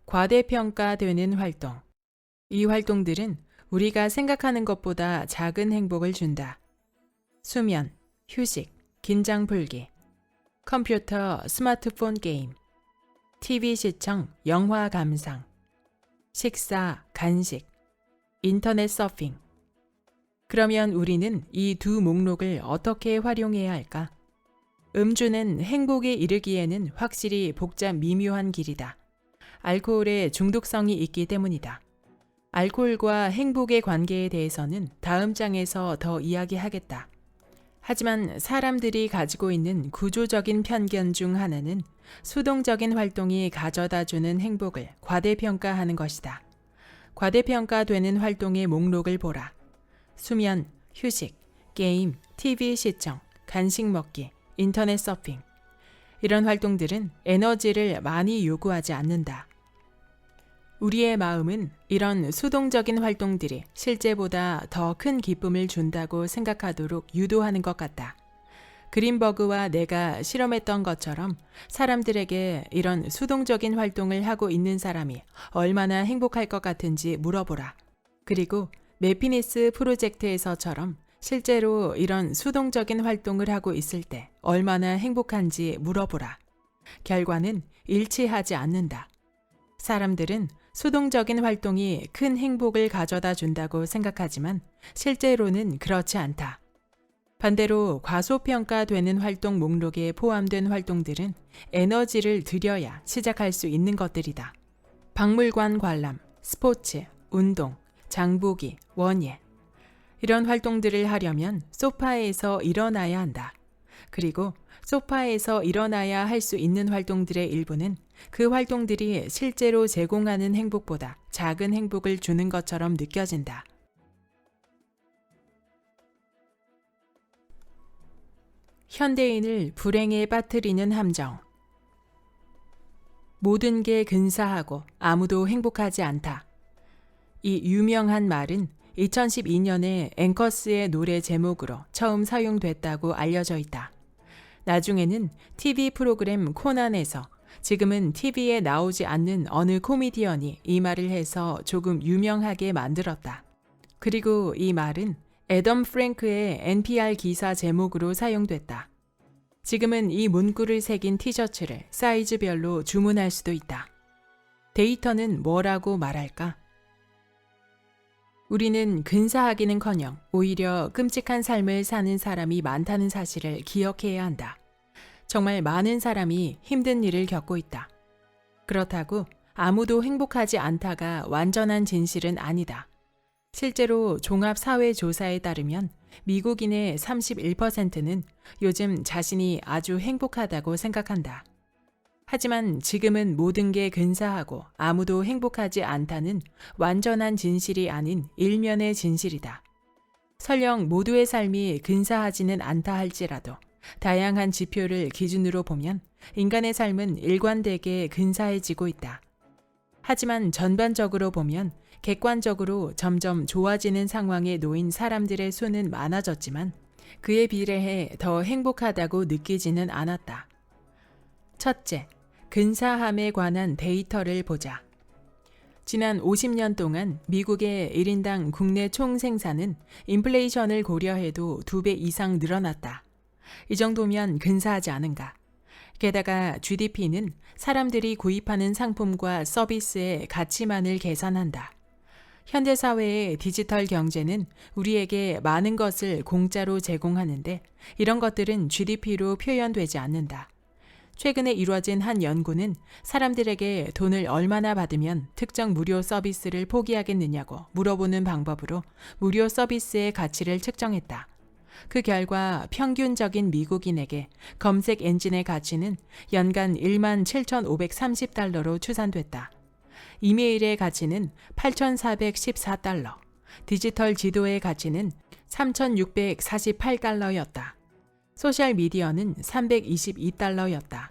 과대평가되는 활동. 이 활동들은 우리가 생각하는 것보다 작은 행복을 준다. 수면, 휴식, 긴장 풀기, 컴퓨터, 스마트폰 게임, TV 시청, 영화 감상, 식사, 간식, 인터넷 서핑. 그러면 우리는 이 두 목록을 어떻게 활용해야 할까? 음주는 행복에 이르기에는 확실히 복잡 미묘한 길이다. 알코올에 중독성이 있기 때문이다. 알코올과 행복의 관계에 대해서는 다음 장에서 더 이야기하겠다. 하지만 사람들이 가지고 있는 구조적인 편견 중 하나는 수동적인 활동이 가져다주는 행복을 과대평가하는 것이다. 과대평가되는 활동의 목록을 보라. 수면, 휴식, 게임, TV 시청, 간식 먹기, 인터넷 서핑. 이런 활동들은 에너지를 많이 요구하지 않는다. 우리의 마음은 이런 수동적인 활동들이 실제보다 더 큰 기쁨을 준다고 생각하도록 유도하는 것 같다. 그린버그와 내가 실험했던 것처럼 사람들에게 이런 수동적인 활동을 하고 있는 사람이 얼마나 행복할 것 같은지 물어보라. 그리고 매피니스 프로젝트에서처럼 실제로 이런 수동적인 활동을 하고 있을 때 얼마나 행복한지 물어보라. 결과는 일치하지 않는다. 사람들은 수동적인 활동이 큰 행복을 가져다 준다고 생각하지만 실제로는 그렇지 않다. 반대로 과소평가되는 활동 목록에 포함된 활동들은 에너지를 들여야 시작할 수 있는 것들이다. 박물관 관람, 스포츠, 운동, 장보기, 원예. 이런 활동들을 하려면 소파에서 일어나야 한다. 그리고 소파에서 일어나야 할 수 있는 활동들의 일부는 그 활동들이 실제로 제공하는 행복보다 작은 행복을 주는 것처럼 느껴진다. 현대인을 불행에 빠뜨리는 함정. 모든 게 근사하고 아무도 행복하지 않다. 이 유명한 말은 2012년에 앵커스의 노래 제목으로 처음 사용됐다고 알려져 있다. 나중에는 TV 프로그램 코난에서 지금은 TV에 나오지 않는 어느 코미디언이 이 말을 해서 조금 유명하게 만들었다. 그리고 이 말은 애덤 프랭크의 NPR 기사 제목으로 사용됐다. 지금은 이 문구를 새긴 티셔츠를 사이즈별로 주문할 수도 있다. 데이터는 뭐라고 말할까? 우리는 근사하기는커녕 오히려 끔찍한 삶을 사는 사람이 많다는 사실을 기억해야 한다. 정말 많은 사람이 힘든 일을 겪고 있다. 그렇다고 아무도 행복하지 않다가 완전한 진실은 아니다. 실제로 종합사회조사에 따르면 미국인의 31%는 요즘 자신이 아주 행복하다고 생각한다. 하지만 지금은 모든 게 근사하고 아무도 행복하지 않다는 완전한 진실이 아닌 일면의 진실이다. 설령 모두의 삶이 근사하지는 않다 할지라도 다양한 지표를 기준으로 보면 인간의 삶은 일관되게 근사해지고 있다. 하지만 전반적으로 보면 객관적으로 점점 좋아지는 상황에 놓인 사람들의 수는 많아졌지만 그에 비례해 더 행복하다고 느끼지는 않았다. 첫째, 근사함에 관한 데이터를 보자. 지난 50년 동안 미국의 1인당 국내 총생산은 인플레이션을 고려해도 2배 이상 늘어났다. 이 정도면 근사하지 않은가? 게다가 GDP는 사람들이 구입하는 상품과 서비스의 가치만을 계산한다. 현대사회의 디지털 경제는 우리에게 많은 것을 공짜로 제공하는데 이런 것들은 GDP로 표현되지 않는다. 최근에 이루어진 한 연구는 사람들에게 돈을 얼마나 받으면 특정 무료 서비스를 포기하겠느냐고 물어보는 방법으로 무료 서비스의 가치를 측정했다. 그 결과 평균적인 미국인에게 검색 엔진의 가치는 연간 17,530달러로 추산됐다. 이메일의 가치는 8,414달러, 디지털 지도의 가치는 3,648달러였다. 소셜미디어는 322달러였다.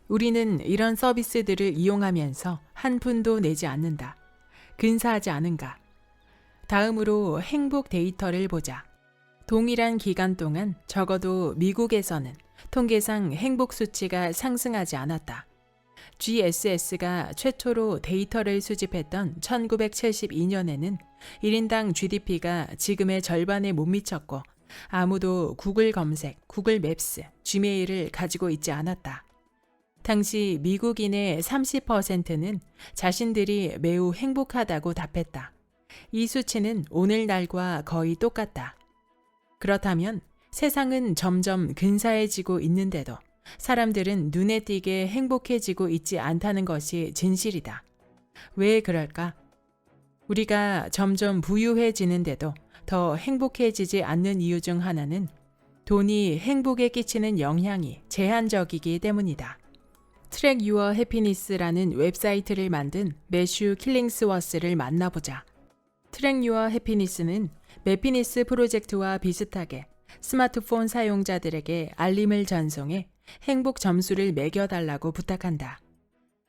우리는 이런 서비스들을 이용하면서 한 푼도 내지 않는다. 근사하지 않은가? 다음으로 행복 데이터를 보자. 동일한 기간 동안 적어도 미국에서는 통계상 행복 수치가 상승하지 않았다. GSS가 최초로 데이터를 수집했던 1972년에는 1인당 GDP가 지금의 절반에 못 미쳤고 아무도 구글 검색, 구글 맵스, 지메일을 가지고 있지 않았다. 당시 미국인의 30%는 자신들이 매우 행복하다고 답했다. 이 수치는 오늘날과 거의 똑같다. 그렇다면 세상은 점점 근사해지고 있는데도 사람들은 눈에 띄게 행복해지고 있지 않다는 것이 진실이다. 왜 그럴까? 우리가 점점 부유해지는데도 더 행복해지지 않는 이유 중 하나는 돈이 행복에 끼치는 영향이 제한적이기 때문이다. 트랙 유어 해피니스라는 웹사이트를 만든 매슈 킬링스워스를 만나보자. 트랙 유어 해피니스는 매피니스 프로젝트와 비슷하게 스마트폰 사용자들에게 알림을 전송해 행복 점수를 매겨달라고 부탁한다.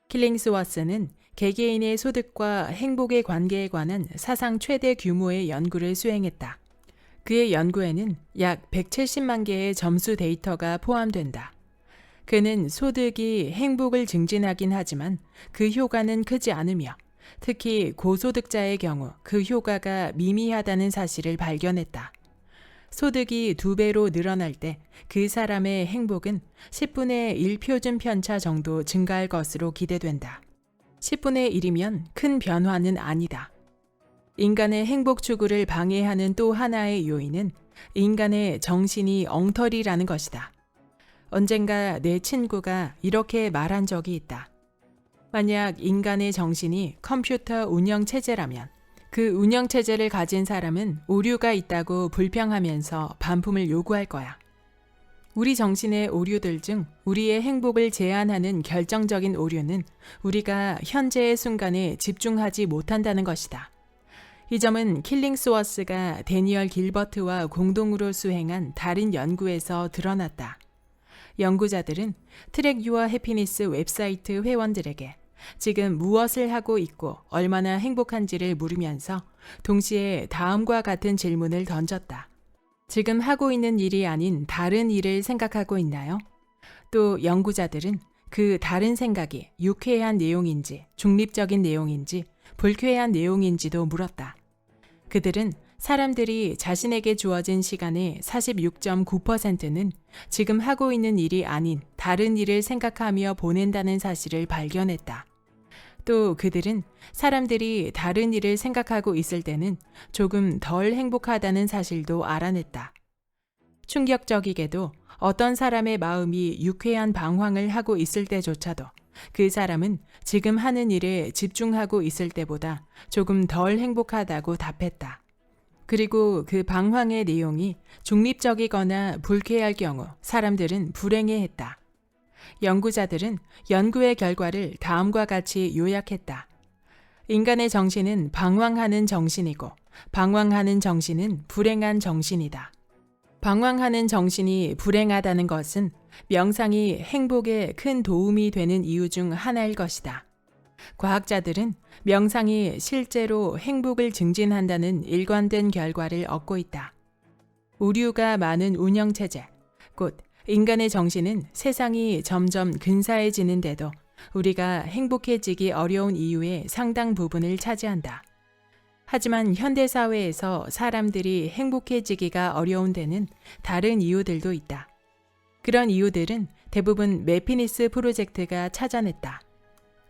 킬링스워스는 개개인의 소득과 행복의 관계에 관한 사상 최대 규모의 연구를 수행했다. 그의 연구에는 약 170만 개의 점수 데이터가 포함된다. 그는 소득이 행복을 증진하긴 하지만 그 효과는 크지 않으며 특히 고소득자의 경우 그 효과가 미미하다는 사실을 발견했다. 소득이 2배로 늘어날 때 그 사람의 행복은 10분의 1 표준 편차 정도 증가할 것으로 기대된다. 10분의 1이면 큰 변화는 아니다. 인간의 행복 추구를 방해하는 또 하나의 요인은 인간의 정신이 엉터리라는 것이다. 언젠가 내 친구가 이렇게 말한 적이 있다. 만약 인간의 정신이 컴퓨터 운영체제라면 그 운영체제를 가진 사람은 오류가 있다고 불평하면서 반품을 요구할 거야. 우리 정신의 오류들 중 우리의 행복을 제한하는 결정적인 오류는 우리가 현재의 순간에 집중하지 못한다는 것이다. 이 점은 킬링스워스가 데니얼 길버트와 공동으로 수행한 다른 연구에서 드러났다. 연구자들은 트랙 유어 해피니스 웹사이트 회원들에게 지금 무엇을 하고 있고 얼마나 행복한지를 물으면서 동시에 다음과 같은 질문을 던졌다. 지금 하고 있는 일이 아닌 다른 일을 생각하고 있나요? 또 연구자들은 그 다른 생각이 유쾌한 내용인지 중립적인 내용인지 불쾌한 내용인지도 물었다. 그들은 사람들이 자신에게 주어진 시간의 46.9%는 지금 하고 있는 일이 아닌 다른 일을 생각하며 보낸다는 사실을 발견했다. 또 그들은 사람들이 다른 일을 생각하고 있을 때는 조금 덜 행복하다는 사실도 알아냈다. 충격적이게도 어떤 사람의 마음이 유쾌한 방황을 하고 있을 때조차도 그 사람은 지금 하는 일에 집중하고 있을 때보다 조금 덜 행복하다고 답했다. 그리고 그 방황의 내용이 중립적이거나 불쾌할 경우 사람들은 불행해했다. 연구자들은 연구의 결과를 다음과 같이 요약했다. 인간의 정신은 방황하는 정신이고 방황하는 정신은 불행한 정신이다. 방황하는 정신이 불행하다는 것은 명상이 행복에 큰 도움이 되는 이유 중 하나일 것이다. 과학자들은 명상이 실제로 행복을 증진한다는 일관된 결과를 얻고 있다. 오류가 많은 운영체제, 곧 인간의 정신은 세상이 점점 근사해지는데도 우리가 행복해지기 어려운 이유의 상당 부분을 차지한다. 하지만 현대사회에서 사람들이 행복해지기가 어려운 데는 다른 이유들도 있다. 그런 이유들은 대부분 매피니스 프로젝트가 찾아냈다.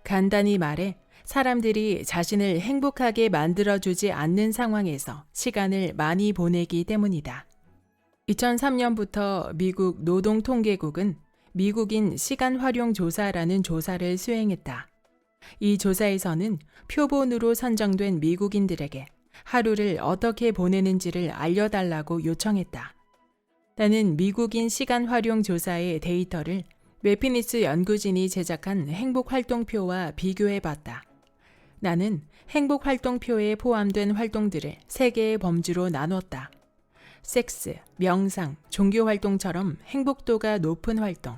간단히 말해 사람들이 자신을 행복하게 만들어주지 않는 상황에서 시간을 많이 보내기 때문이다. 2003년부터 미국 노동통계국은 미국인 시간 활용 조사라는 조사를 수행했다. 이 조사에서는 표본으로 선정된 미국인들에게 하루를 어떻게 보내는지를 알려달라고 요청했다. 나는 미국인 시간 활용 조사의 데이터를 매피니스 연구진이 제작한 행복활동표와 비교해봤다. 나는 행복활동표에 포함된 활동들을 3개의 범주로 나눴다. 섹스, 명상, 종교활동처럼 행복도가 높은 활동,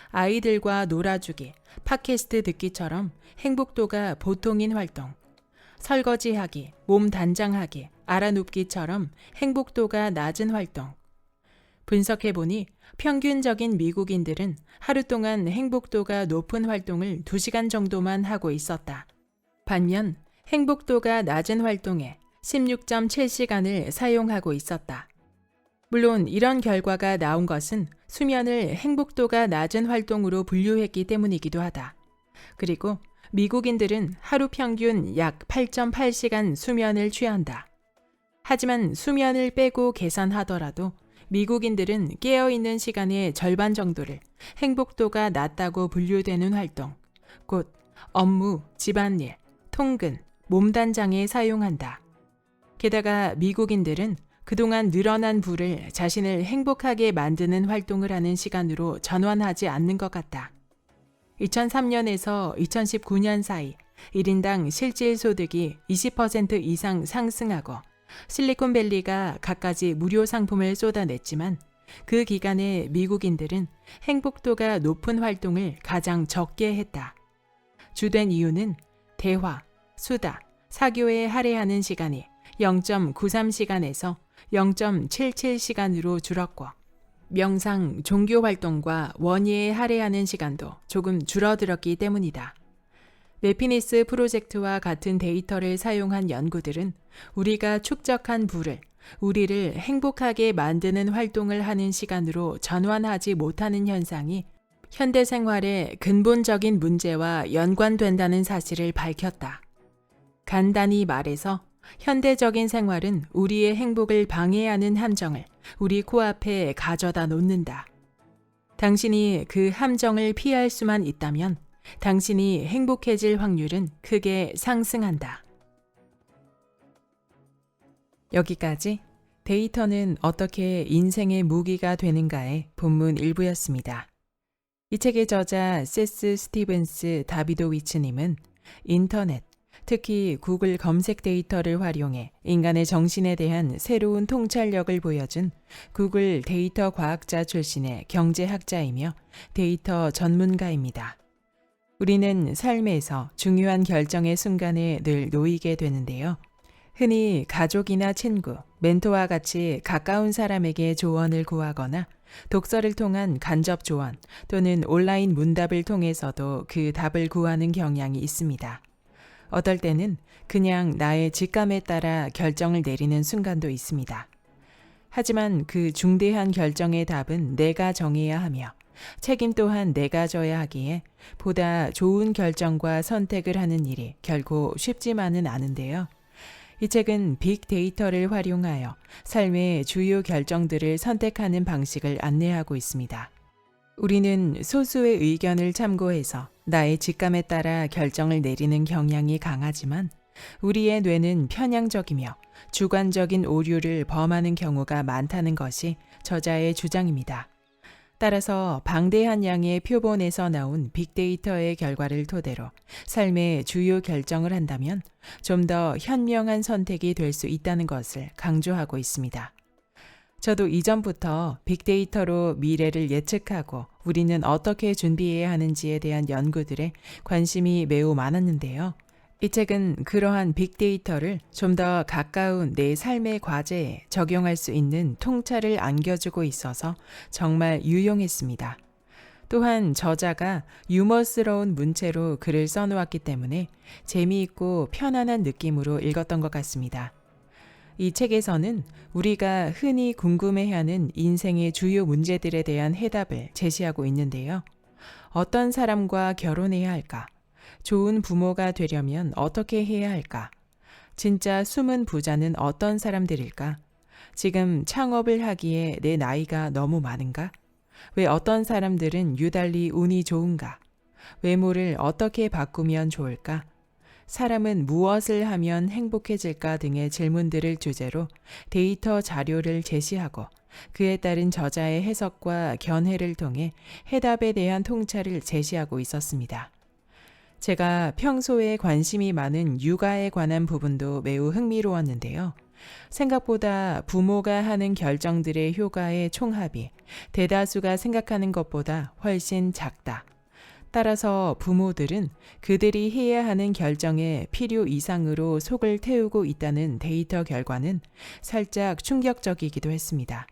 아이들과 놀아주기, 팟캐스트 듣기처럼 행복도가 보통인 활동, 설거지하기, 몸 단장하기, 알아눕기처럼 행복도가 낮은 활동. 분석해보니 평균적인 미국인들은 하루 동안 행복도가 높은 활동을 2시간 정도만 하고 있었다. 반면 행복도가 낮은 활동에 16.7시간을 사용하고 있었다. 물론 이런 결과가 나온 것은 수면을 행복도가 낮은 활동으로 분류했기 때문이기도 하다. 그리고 미국인들은 하루 평균 약 8.8시간 수면을 취한다. 하지만 수면을 빼고 계산하더라도 미국인들은 깨어있는 시간의 절반 정도를 행복도가 낮다고 분류되는 활동, 곧 업무, 집안일, 통근, 몸단장에 사용한다. 게다가 미국인들은 그동안 늘어난 부를 자신을 행복하게 만드는 활동을 하는 시간으로 전환하지 않는 것 같다. 2003년에서 2019년 사이 1인당 실질 소득이 20% 이상 상승하고 실리콘밸리가 갖가지 무료 상품을 쏟아냈지만 그 기간에 미국인들은 행복도가 높은 활동을 가장 적게 했다. 주된 이유는 대화, 수다, 사교에 할애하는 시간이 0.93시간에서 0.77시간으로 줄었고 명상, 종교 활동과 원예에 할애하는 시간도 조금 줄어들었기 때문이다. 매피니스 프로젝트와 같은 데이터를 사용한 연구들은 우리가 축적한 부를 우리를 행복하게 만드는 활동을 하는 시간으로 전환하지 못하는 현상이 현대 생활의 근본적인 문제와 연관된다는 사실을 밝혔다. 간단히 말해서 현대적인 생활은 우리의 행복을 방해하는 함정을 우리 코앞에 가져다 놓는다. 당신이 그 함정을 피할 수만 있다면 당신이 행복해질 확률은 크게 상승한다. 여기까지 데이터는 어떻게 인생의 무기가 되는가의 본문 일부였습니다. 이 책의 저자 세스 스티븐스 다비도위츠님은 인터넷, 특히 구글 검색 데이터를 활용해 인간의 정신에 대한 새로운 통찰력을 보여준 구글 데이터 과학자 출신의 경제학자이며 데이터 전문가입니다. 우리는 삶에서 중요한 결정의 순간에 늘 놓이게 되는데요. 흔히 가족이나 친구, 멘토와 같이 가까운 사람에게 조언을 구하거나 독서를 통한 간접 조언 또는 온라인 문답을 통해서도 그 답을 구하는 경향이 있습니다. 어떨 때는 그냥 나의 직감에 따라 결정을 내리는 순간도 있습니다. 하지만 그 중대한 결정의 답은 내가 정해야 하며 책임 또한 내가 져야 하기에 보다 좋은 결정과 선택을 하는 일이 결코 쉽지만은 않은데요. 이 책은 빅데이터를 활용하여 삶의 주요 결정들을 선택하는 방식을 안내하고 있습니다. 우리는 소수의 의견을 참고해서 나의 직감에 따라 결정을 내리는 경향이 강하지만 우리의 뇌는 편향적이며 주관적인 오류를 범하는 경우가 많다는 것이 저자의 주장입니다. 따라서 방대한 양의 표본에서 나온 빅데이터의 결과를 토대로 삶의 주요 결정을 한다면 좀 더 현명한 선택이 될 수 있다는 것을 강조하고 있습니다. 저도 이전부터 빅데이터로 미래를 예측하고 우리는 어떻게 준비해야 하는지에 대한 연구들에 관심이 매우 많았는데요. 이 책은 그러한 빅데이터를 좀 더 가까운 내 삶의 과제에 적용할 수 있는 통찰을 안겨주고 있어서 정말 유용했습니다. 또한 저자가 유머스러운 문체로 글을 써놓았기 때문에 재미있고 편안한 느낌으로 읽었던 것 같습니다. 이 책에서는 우리가 흔히 궁금해하는 인생의 주요 문제들에 대한 해답을 제시하고 있는데요. 어떤 사람과 결혼해야 할까? 좋은 부모가 되려면 어떻게 해야 할까? 진짜 숨은 부자는 어떤 사람들일까? 지금 창업을 하기에 내 나이가 너무 많은가? 왜 어떤 사람들은 유달리 운이 좋은가? 외모를 어떻게 바꾸면 좋을까? 사람은 무엇을 하면 행복해질까 등의 질문들을 주제로 데이터 자료를 제시하고 그에 따른 저자의 해석과 견해를 통해 해답에 대한 통찰을 제시하고 있었습니다. 제가 평소에 관심이 많은 육아에 관한 부분도 매우 흥미로웠는데요. 생각보다 부모가 하는 결정들의 효과의 총합이 대다수가 생각하는 것보다 훨씬 작다. 따라서 부모들은 그들이 해야 하는 결정에 필요 이상으로 속을 태우고 있다는 데이터 결과는 살짝 충격적이기도 했습니다.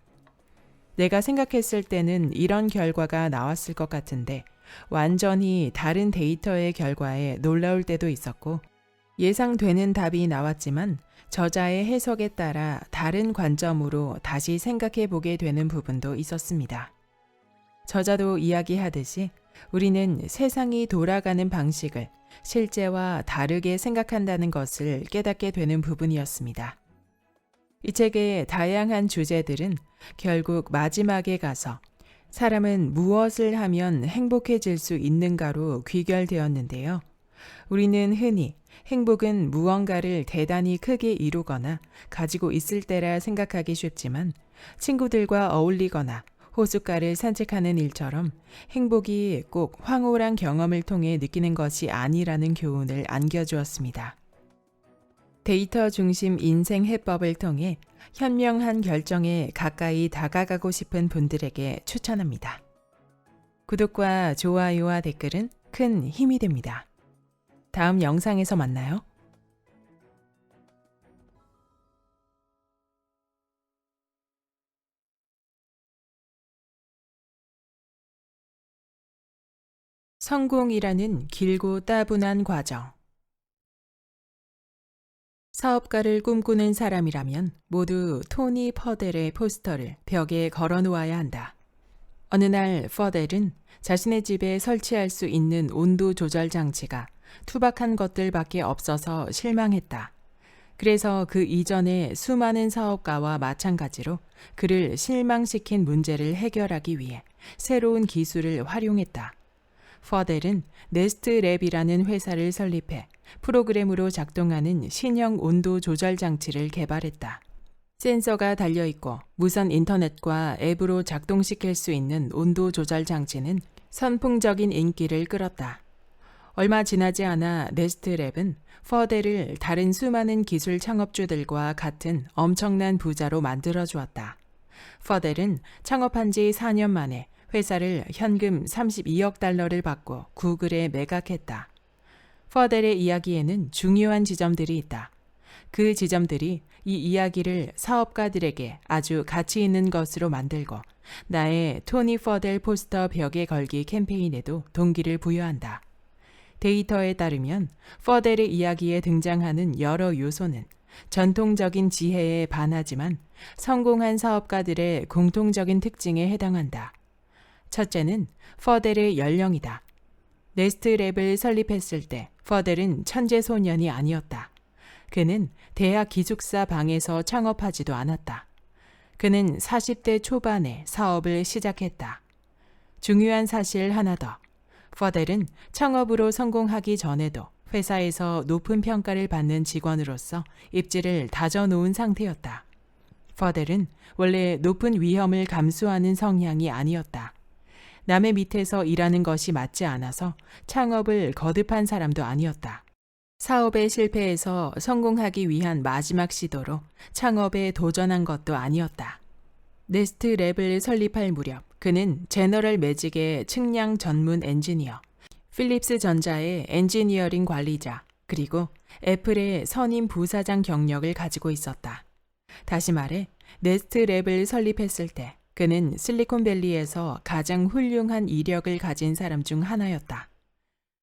내가 생각했을 때는 이런 결과가 나왔을 것 같은데 완전히 다른 데이터의 결과에 놀라울 때도 있었고 예상되는 답이 나왔지만 저자의 해석에 따라 다른 관점으로 다시 생각해 보게 되는 부분도 있었습니다. 저자도 이야기하듯이 우리는 세상이 돌아가는 방식을 실제와 다르게 생각한다는 것을 깨닫게 되는 부분이었습니다. 이 책의 다양한 주제들은 결국 마지막에 가서 사람은 무엇을 하면 행복해질 수 있는가로 귀결되었는데요. 우리는 흔히 행복은 무언가를 대단히 크게 이루거나 가지고 있을 때라 생각하기 쉽지만 친구들과 어울리거나 호숫가를 산책하는 일처럼 행복이 꼭 황홀한 경험을 통해 느끼는 것이 아니라는 교훈을 안겨주었습니다. 데이터 중심 인생 해법을 통해 현명한 결정에 가까이 다가가고 싶은 분들에게 추천합니다. 구독과 좋아요와 댓글은 큰 힘이 됩니다. 다음 영상에서 만나요. 성공이라는 길고 따분한 과정. 사업가를 꿈꾸는 사람이라면 모두 토니 퍼델의 포스터를 벽에 걸어 놓아야 한다. 어느 날 퍼델은 자신의 집에 설치할 수 있는 온도 조절 장치가 투박한 것들밖에 없어서 실망했다. 그래서 그 이전에 수많은 사업가와 마찬가지로 그를 실망시킨 문제를 해결하기 위해 새로운 기술을 활용했다. 퍼델은 네스트랩이라는 회사를 설립해 프로그램으로 작동하는 신형 온도 조절 장치를 개발했다. 센서가 달려있고 무선 인터넷과 앱으로 작동시킬 수 있는 온도 조절 장치는 선풍적인 인기를 끌었다. 얼마 지나지 않아 네스트랩은 퍼델을 다른 수많은 기술 창업주들과 같은 엄청난 부자로 만들어 주었다. 퍼델은 창업한 지 4년 만에 회사를 현금 32억 달러를 받고 구글에 매각했다. 퍼델의 이야기에는 중요한 지점들이 있다. 그 지점들이 이 이야기를 사업가들에게 아주 가치 있는 것으로 만들고 나의 토니 퍼델 포스터 벽에 걸기 캠페인에도 동기를 부여한다. 데이터에 따르면 퍼델의 이야기에 등장하는 여러 요소는 전통적인 지혜에 반하지만 성공한 사업가들의 공통적인 특징에 해당한다. 첫째는 퍼델의 연령이다. 네스트랩을 설립했을 때 퍼델은 천재 소년이 아니었다. 그는 대학 기숙사 방에서 창업하지도 않았다. 그는 40대 초반에 사업을 시작했다. 중요한 사실 하나 더. 퍼델은 창업으로 성공하기 전에도 회사에서 높은 평가를 받는 직원으로서 입지를 다져놓은 상태였다. 퍼델은 원래 높은 위험을 감수하는 성향이 아니었다. 남의 밑에서 일하는 것이 맞지 않아서 창업을 거듭한 사람도 아니었다. 사업에 실패해서 성공하기 위한 마지막 시도로 창업에 도전한 것도 아니었다. 네스트랩을 설립할 무렵 그는 제너럴 매직의 측량 전문 엔지니어, 필립스 전자의 엔지니어링 관리자, 그리고 애플의 선임 부사장 경력을 가지고 있었다. 다시 말해 네스트랩을 설립했을 때 그는 실리콘밸리에서 가장 훌륭한 이력을 가진 사람 중 하나였다.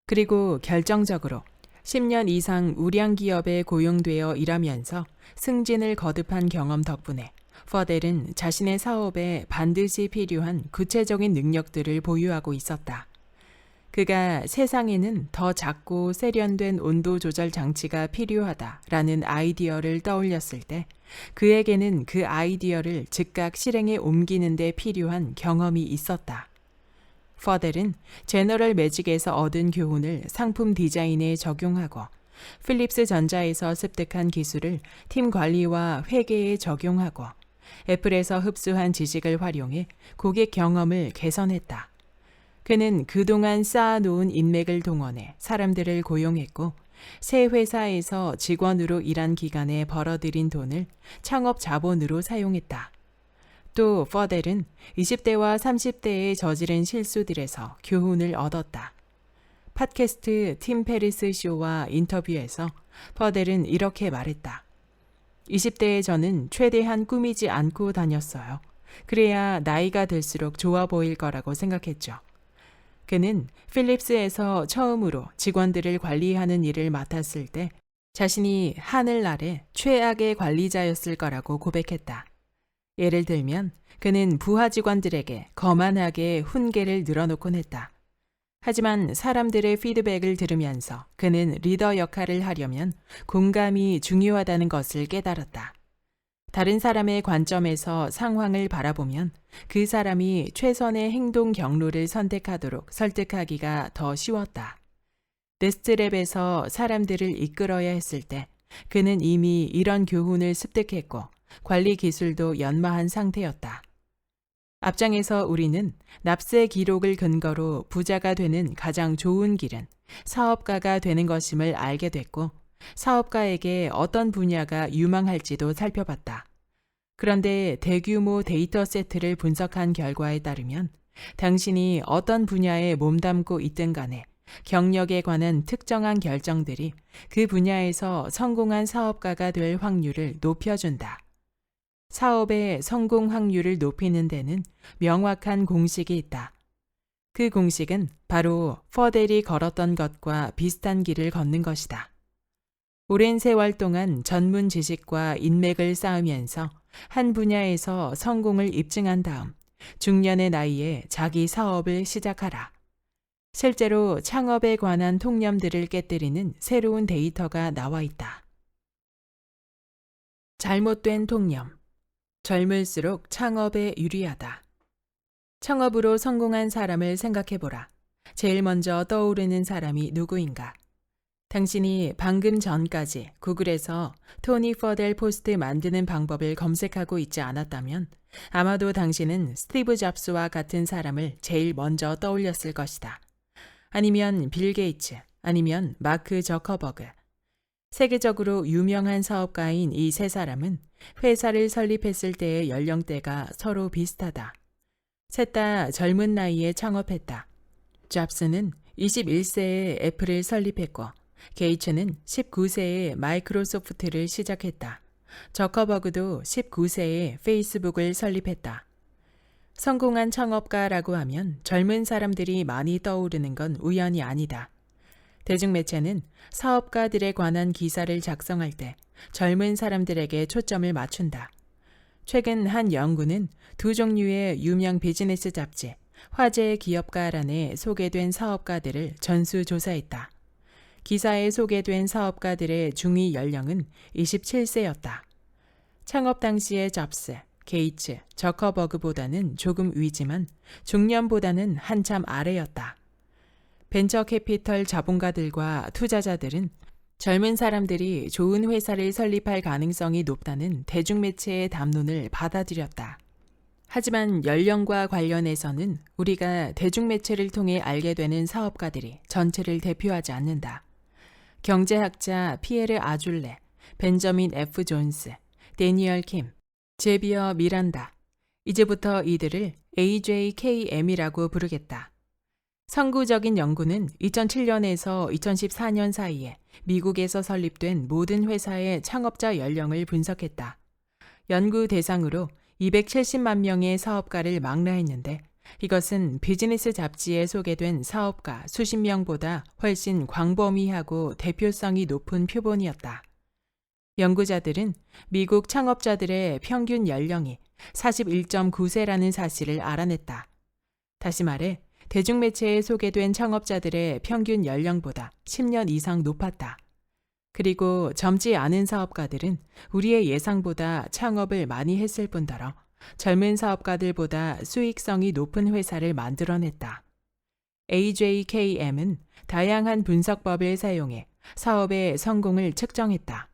그리고 결정적으로 10년 이상 우량 기업에 고용되어 일하면서 승진을 거듭한 경험 덕분에 퍼델은 자신의 사업에 반드시 필요한 구체적인 능력들을 보유하고 있었다. 그가 세상에는 더 작고 세련된 온도 조절 장치가 필요하다라는 아이디어를 떠올렸을 때 그에게는 그 아이디어를 즉각 실행에 옮기는 데 필요한 경험이 있었다. 퍼델은 제너럴 매직에서 얻은 교훈을 상품 디자인에 적용하고 필립스 전자에서 습득한 기술을 팀 관리와 회계에 적용하고 애플에서 흡수한 지식을 활용해 고객 경험을 개선했다. 그는 그동안 쌓아놓은 인맥을 동원해 사람들을 고용했고 새 회사에서 직원으로 일한 기간에 벌어들인 돈을 창업 자본으로 사용했다. 또 퍼델은 20대와 30대에 저지른 실수들에서 교훈을 얻었다. 팟캐스트 팀 페리스 쇼와 인터뷰에서 퍼델은 이렇게 말했다. 20대의 저는 최대한 꾸미지 않고 다녔어요. 그래야 나이가 들수록 좋아 보일 거라고 생각했죠. 그는 필립스에서 처음으로 직원들을 관리하는 일을 맡았을 때 자신이 하늘 아래 최악의 관리자였을 거라고 고백했다. 예를 들면 그는 부하 직원들에게 거만하게 훈계를 늘어놓곤 했다. 하지만 사람들의 피드백을 들으면서 그는 리더 역할을 하려면 공감이 중요하다는 것을 깨달았다. 다른 사람의 관점에서 상황을 바라보면 그 사람이 최선의 행동 경로를 선택하도록 설득하기가 더 쉬웠다. 네스트랩에서 사람들을 이끌어야 했을 때 그는 이미 이런 교훈을 습득했고 관리 기술도 연마한 상태였다. 앞장에서 우리는 납세 기록을 근거로 부자가 되는 가장 좋은 길은 사업가가 되는 것임을 알게 됐고 사업가에게 어떤 분야가 유망할지도 살펴봤다. 그런데 대규모 데이터 세트를 분석한 결과에 따르면 당신이 어떤 분야에 몸담고 있든 간에 경력에 관한 특정한 결정들이 그 분야에서 성공한 사업가가 될 확률을 높여준다. 사업의 성공 확률을 높이는 데는 명확한 공식이 있다. 그 공식은 바로 퍼델이 걸었던 것과 비슷한 길을 걷는 것이다. 오랜 세월 동안 전문 지식과 인맥을 쌓으면서 한 분야에서 성공을 입증한 다음 중년의 나이에 자기 사업을 시작하라. 실제로 창업에 관한 통념들을 깨뜨리는 새로운 데이터가 나와 있다. 잘못된 통념. 젊을수록 창업에 유리하다. 창업으로 성공한 사람을 생각해보라. 제일 먼저 떠오르는 사람이 누구인가? 당신이 방금 전까지 구글에서 토니 퍼델 포스트 만드는 방법을 검색하고 있지 않았다면 아마도 당신은 스티브 잡스와 같은 사람을 제일 먼저 떠올렸을 것이다. 아니면 빌 게이츠, 아니면 마크 저커버그. 세계적으로 유명한 사업가인 이 세 사람은 회사를 설립했을 때의 연령대가 서로 비슷하다. 셋 다 젊은 나이에 창업했다. 잡스는 21세에 애플을 설립했고 게이츠는 19세에 마이크로소프트를 시작했다. 저커버그도 19세에 페이스북을 설립했다. 성공한 창업가라고 하면 젊은 사람들이 많이 떠오르는 건 우연이 아니다. 대중매체는 사업가들에 관한 기사를 작성할 때 젊은 사람들에게 초점을 맞춘다. 최근 한 연구는 두 종류의 유명 비즈니스 잡지, 화제의 기업가란에 소개된 사업가들을 전수조사했다. 기사에 소개된 사업가들의 중위 연령은 27세였다. 창업 당시의 잡스, 게이츠, 저커버그보다는 조금 위지만 중년보다는 한참 아래였다. 벤처 캐피털 자본가들과 투자자들은 젊은 사람들이 좋은 회사를 설립할 가능성이 높다는 대중매체의 담론을 받아들였다. 하지만 연령과 관련해서는 우리가 대중매체를 통해 알게 되는 사업가들이 전체를 대표하지 않는다. 경제학자 피에르 아줄레, 벤저민 F. 존스, 데니얼 킴, 제비어 미란다. 이제부터 이들을 AJKM이라고 부르겠다. 선구적인 연구는 2007년에서 2014년 사이에 미국에서 설립된 모든 회사의 창업자 연령을 분석했다. 연구 대상으로 270만 명의 사업가를 망라했는데 이것은 비즈니스 잡지에 소개된 사업가 수십 명보다 훨씬 광범위하고 대표성이 높은 표본이었다. 연구자들은 미국 창업자들의 평균 연령이 41.9세라는 사실을 알아냈다. 다시 말해 대중매체에 소개된 창업자들의 평균 연령보다 10년 이상 높았다. 그리고 젊지 않은 사업가들은 우리의 예상보다 창업을 많이 했을 뿐더러 젊은 사업가들보다 수익성이 높은 회사를 만들어냈다. AJKM은 다양한 분석법을 사용해 사업의 성공을 측정했다.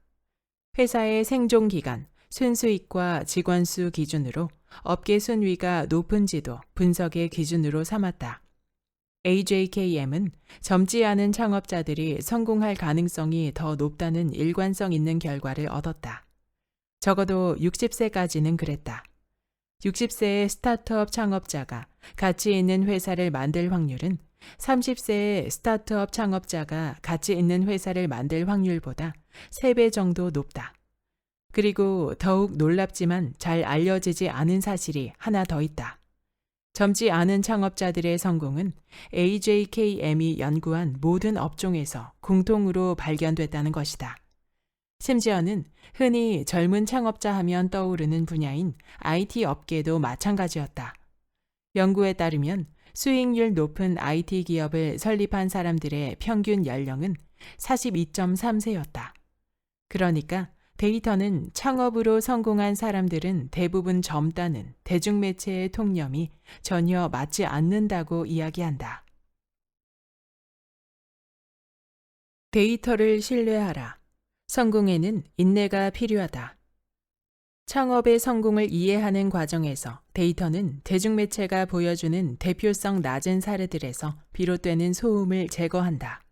회사의 생존 기간, 순수익과 직원 수 기준으로 업계 순위가 높은지도 분석의 기준으로 삼았다. AJKM은 젊지 않은 창업자들이 성공할 가능성이 더 높다는 일관성 있는 결과를 얻었다. 적어도 60세까지는 그랬다. 60세의 스타트업 창업자가 가치 있는 회사를 만들 확률은 30세의 스타트업 창업자가 가치 있는 회사를 만들 확률보다 3배 정도 높다. 그리고 더욱 놀랍지만 잘 알려지지 않은 사실이 하나 더 있다. 젊지 않은 창업자들의 성공은 AJKM이 연구한 모든 업종에서 공통으로 발견됐다는 것이다. 심지어는 흔히 젊은 창업자 하면 떠오르는 분야인 IT 업계도 마찬가지였다. 연구에 따르면 수익률 높은 IT 기업을 설립한 사람들의 평균 연령은 42.3세였다. 그러니까 데이터는 창업으로 성공한 사람들은 대부분 젊다는 대중매체의 통념이 전혀 맞지 않는다고 이야기한다. 데이터를 신뢰하라. 성공에는 인내가 필요하다. 창업의 성공을 이해하는 과정에서 데이터는 대중매체가 보여주는 대표성 낮은 사례들에서 비롯되는 소음을 제거한다.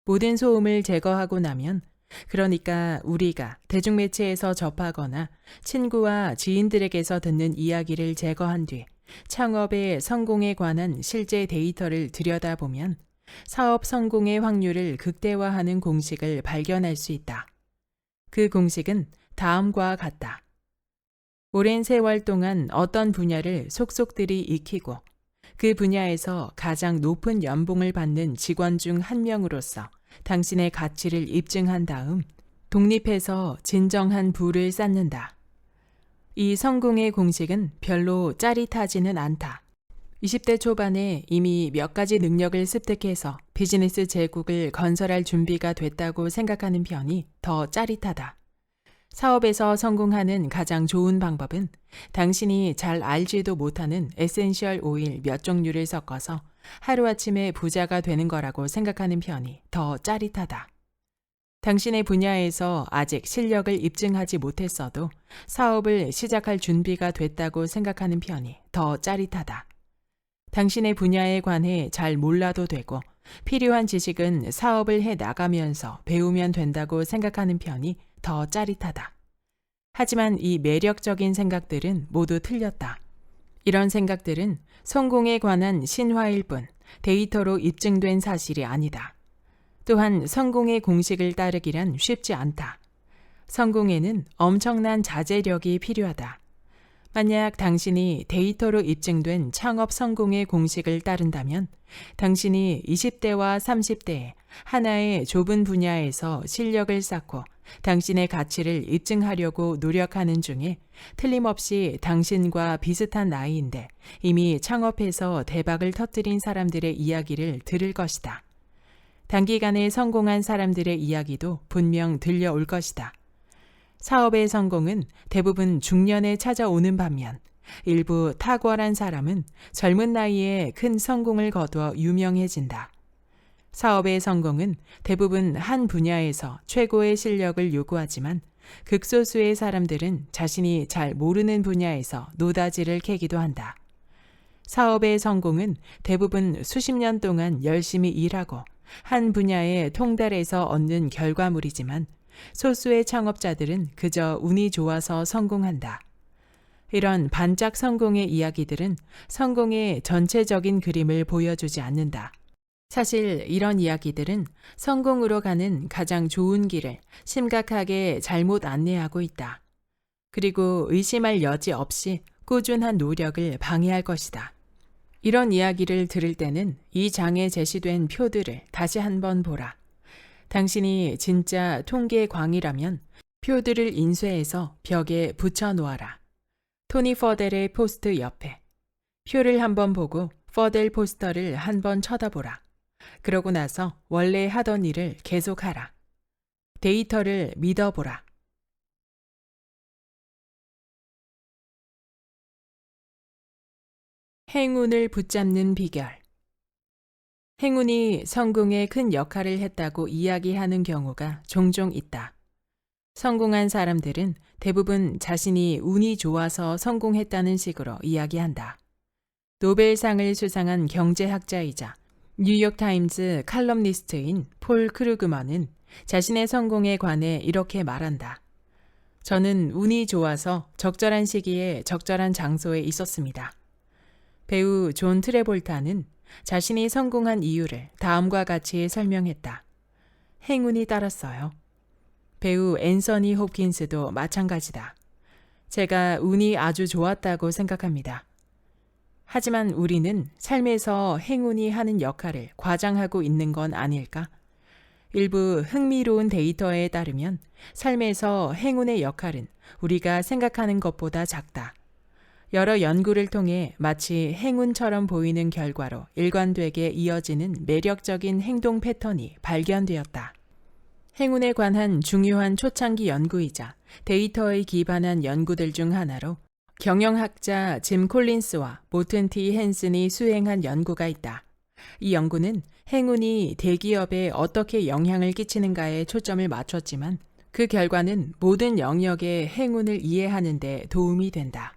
모든 소음을 제거하고 나면, 그러니까 우리가 대중매체에서 접하거나 친구와 지인들에게서 듣는 이야기를 제거한 뒤 창업의 성공에 관한 실제 데이터를 들여다보면 사업 성공의 확률을 극대화하는 공식을 발견할 수 있다. 그 공식은 다음과 같다. 오랜 세월 동안 어떤 분야를 속속들이 익히고 그 분야에서 가장 높은 연봉을 받는 직원 중 한 명으로서 당신의 가치를 입증한 다음 독립해서 진정한 부를 쌓는다. 이 성공의 공식은 별로 짜릿하지는 않다. 20대 초반에 이미 몇 가지 능력을 습득해서 비즈니스 제국을 건설할 준비가 됐다고 생각하는 편이 더 짜릿하다. 사업에서 성공하는 가장 좋은 방법은 당신이 잘 알지도 못하는 에센셜 오일 몇 종류를 섞어서 하루아침에 부자가 되는 거라고 생각하는 편이 더 짜릿하다. 당신의 분야에서 아직 실력을 입증하지 못했어도 사업을 시작할 준비가 됐다고 생각하는 편이 더 짜릿하다. 당신의 분야에 관해 잘 몰라도 되고 필요한 지식은 사업을 해 나가면서 배우면 된다고 생각하는 편이 더 짜릿하다. 하지만 이 매력적인 생각들은 모두 틀렸다. 이런 생각들은 성공에 관한 신화일 뿐 데이터로 입증된 사실이 아니다. 또한 성공의 공식을 따르기란 쉽지 않다. 성공에는 엄청난 자제력이 필요하다. 만약 당신이 데이터로 입증된 창업 성공의 공식을 따른다면 당신이 20대와 30대에 하나의 좁은 분야에서 실력을 쌓고 당신의 가치를 입증하려고 노력하는 중에 틀림없이 당신과 비슷한 나이인데 이미 창업해서 대박을 터뜨린 사람들의 이야기를 들을 것이다. 단기간에 성공한 사람들의 이야기도 분명 들려올 것이다. 사업의 성공은 대부분 중년에 찾아오는 반면 일부 탁월한 사람은 젊은 나이에 큰 성공을 거두어 유명해진다. 사업의 성공은 대부분 한 분야에서 최고의 실력을 요구하지만 극소수의 사람들은 자신이 잘 모르는 분야에서 노다지를 캐기도 한다. 사업의 성공은 대부분 수십 년 동안 열심히 일하고 한 분야에 통달해서 얻는 결과물이지만 소수의 창업자들은 그저 운이 좋아서 성공한다. 이런 반짝 성공의 이야기들은 성공의 전체적인 그림을 보여주지 않는다. 사실 이런 이야기들은 성공으로 가는 가장 좋은 길을 심각하게 잘못 안내하고 있다. 그리고 의심할 여지 없이 꾸준한 노력을 방해할 것이다. 이런 이야기를 들을 때는 이 장에 제시된 표들을 다시 한번 보라. 당신이 진짜 통계광이라면 표들을 인쇄해서 벽에 붙여 놓아라. 토니 퍼델의 포스트 옆에. 표를 한번 보고 퍼델 포스터를 한번 쳐다보라. 그러고 나서 원래 하던 일을 계속하라. 데이터를 믿어보라. 행운을 붙잡는 비결. 행운이 성공에 큰 역할을 했다고 이야기하는 경우가 종종 있다. 성공한 사람들은 대부분 자신이 운이 좋아서 성공했다는 식으로 이야기한다. 노벨상을 수상한 경제학자이자 뉴욕타임즈 칼럼니스트인 폴 크루그먼은 자신의 성공에 관해 이렇게 말한다. 저는 운이 좋아서 적절한 시기에 적절한 장소에 있었습니다. 배우 존 트래볼타는 자신이 성공한 이유를 다음과 같이 설명했다. 행운이 따랐어요. 배우 앤서니 홉킨스도 마찬가지다. 제가 운이 아주 좋았다고 생각합니다. 하지만 우리는 삶에서 행운이 하는 역할을 과장하고 있는 건 아닐까? 일부 흥미로운 데이터에 따르면 삶에서 행운의 역할은 우리가 생각하는 것보다 작다. 여러 연구를 통해 마치 행운처럼 보이는 결과로 일관되게 이어지는 매력적인 행동 패턴이 발견되었다. 행운에 관한 중요한 초창기 연구이자 데이터에 기반한 연구들 중 하나로 경영학자 짐 콜린스와 모튼 T 헨슨이 수행한 연구가 있다. 이 연구는 행운이 대기업에 어떻게 영향을 끼치는가에 초점을 맞췄지만 그 결과는 모든 영역의 행운을 이해하는 데 도움이 된다.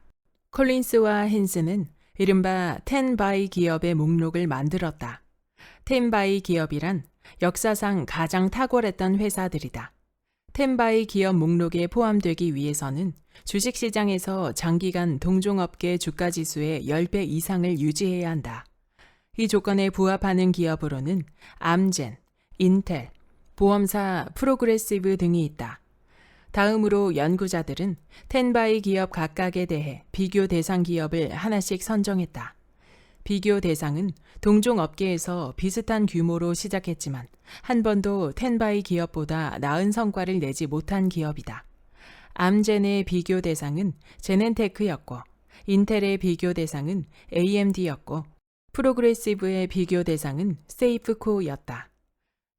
콜린스와 헨스는 이른바 10바이 기업의 목록을 만들었다. 10바이 기업이란 역사상 가장 탁월했던 회사들이다. 10바이 기업 목록에 포함되기 위해서는 주식시장에서 장기간 동종업계 주가지수의 10배 이상을 유지해야 한다. 이 조건에 부합하는 기업으로는 암젠, 인텔, 보험사 프로그레시브 등이 있다. 다음으로 연구자들은 10바이 기업 각각에 대해 비교 대상 기업을 하나씩 선정했다. 비교 대상은 동종업계에서 비슷한 규모로 시작했지만 한 번도 10바이 기업보다 나은 성과를 내지 못한 기업이다. 암젠의 비교 대상은 제넨테크였고, 인텔의 비교 대상은 AMD였고, 프로그레시브의 비교 대상은 세이프코였다.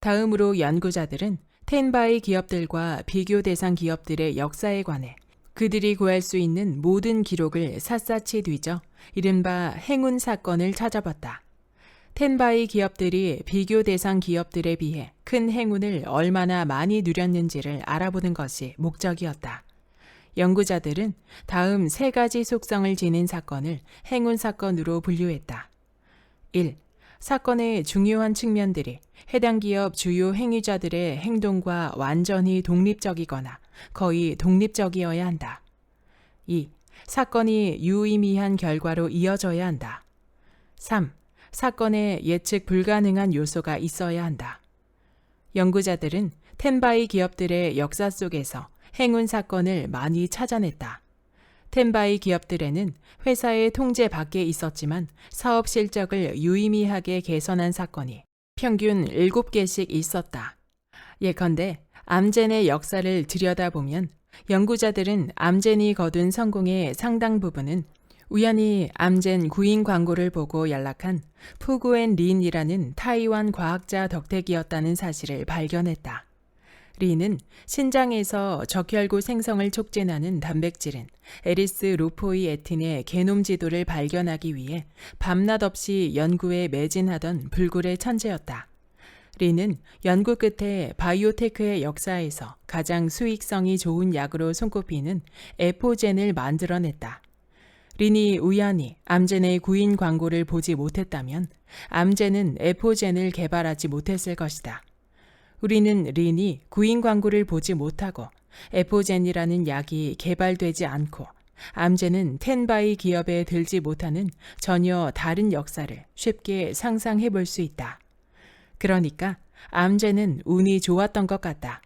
다음으로 연구자들은 10바이 기업들과 비교 대상 기업들의 역사에 관해 그들이 구할 수 있는 모든 기록을 샅샅이 뒤져 이른바 행운 사건을 찾아봤다. 10바이 기업들이 비교 대상 기업들에 비해 큰 행운을 얼마나 많이 누렸는지를 알아보는 것이 목적이었다. 연구자들은 다음 세 가지 속성을 지닌 사건을 행운 사건으로 분류했다. 1. 사건의 중요한 측면들이 해당 기업 주요 행위자들의 행동과 완전히 독립적이거나 거의 독립적이어야 한다. 2. 사건이 유의미한 결과로 이어져야 한다. 3. 사건에 예측 불가능한 요소가 있어야 한다. 연구자들은 10바이 기업들의 역사 속에서 행운 사건을 많이 찾아냈다. 10바이 기업들에는 회사의 통제 밖에 있었지만 사업 실적을 유의미하게 개선한 사건이 평균 7개씩 있었다. 예컨대 암젠의 역사를 들여다보면 연구자들은 암젠이 거둔 성공의 상당 부분은 우연히 암젠 구인 광고를 보고 연락한 푸구엔 린이라는 타이완 과학자 덕택이었다는 사실을 발견했다. 린은 신장에서 적혈구 생성을 촉진하는 단백질인 에리스 로포이에틴의 게놈 지도를 발견하기 위해 밤낮 없이 연구에 매진하던 불굴의 천재였다. 린은 연구 끝에 바이오테크의 역사에서 가장 수익성이 좋은 약으로 손꼽히는 에포젠을 만들어냈다. 린이 우연히 암젠의 구인 광고를 보지 못했다면 암젠은 에포젠을 개발하지 못했을 것이다. 우리는 린이 구인 광고를 보지 못하고 에포젠이라는 약이 개발되지 않고 암젠은 10바이 기업에 들지 못하는 전혀 다른 역사를 쉽게 상상해 볼 수 있다. 그러니까 암젠은 운이 좋았던 것 같다.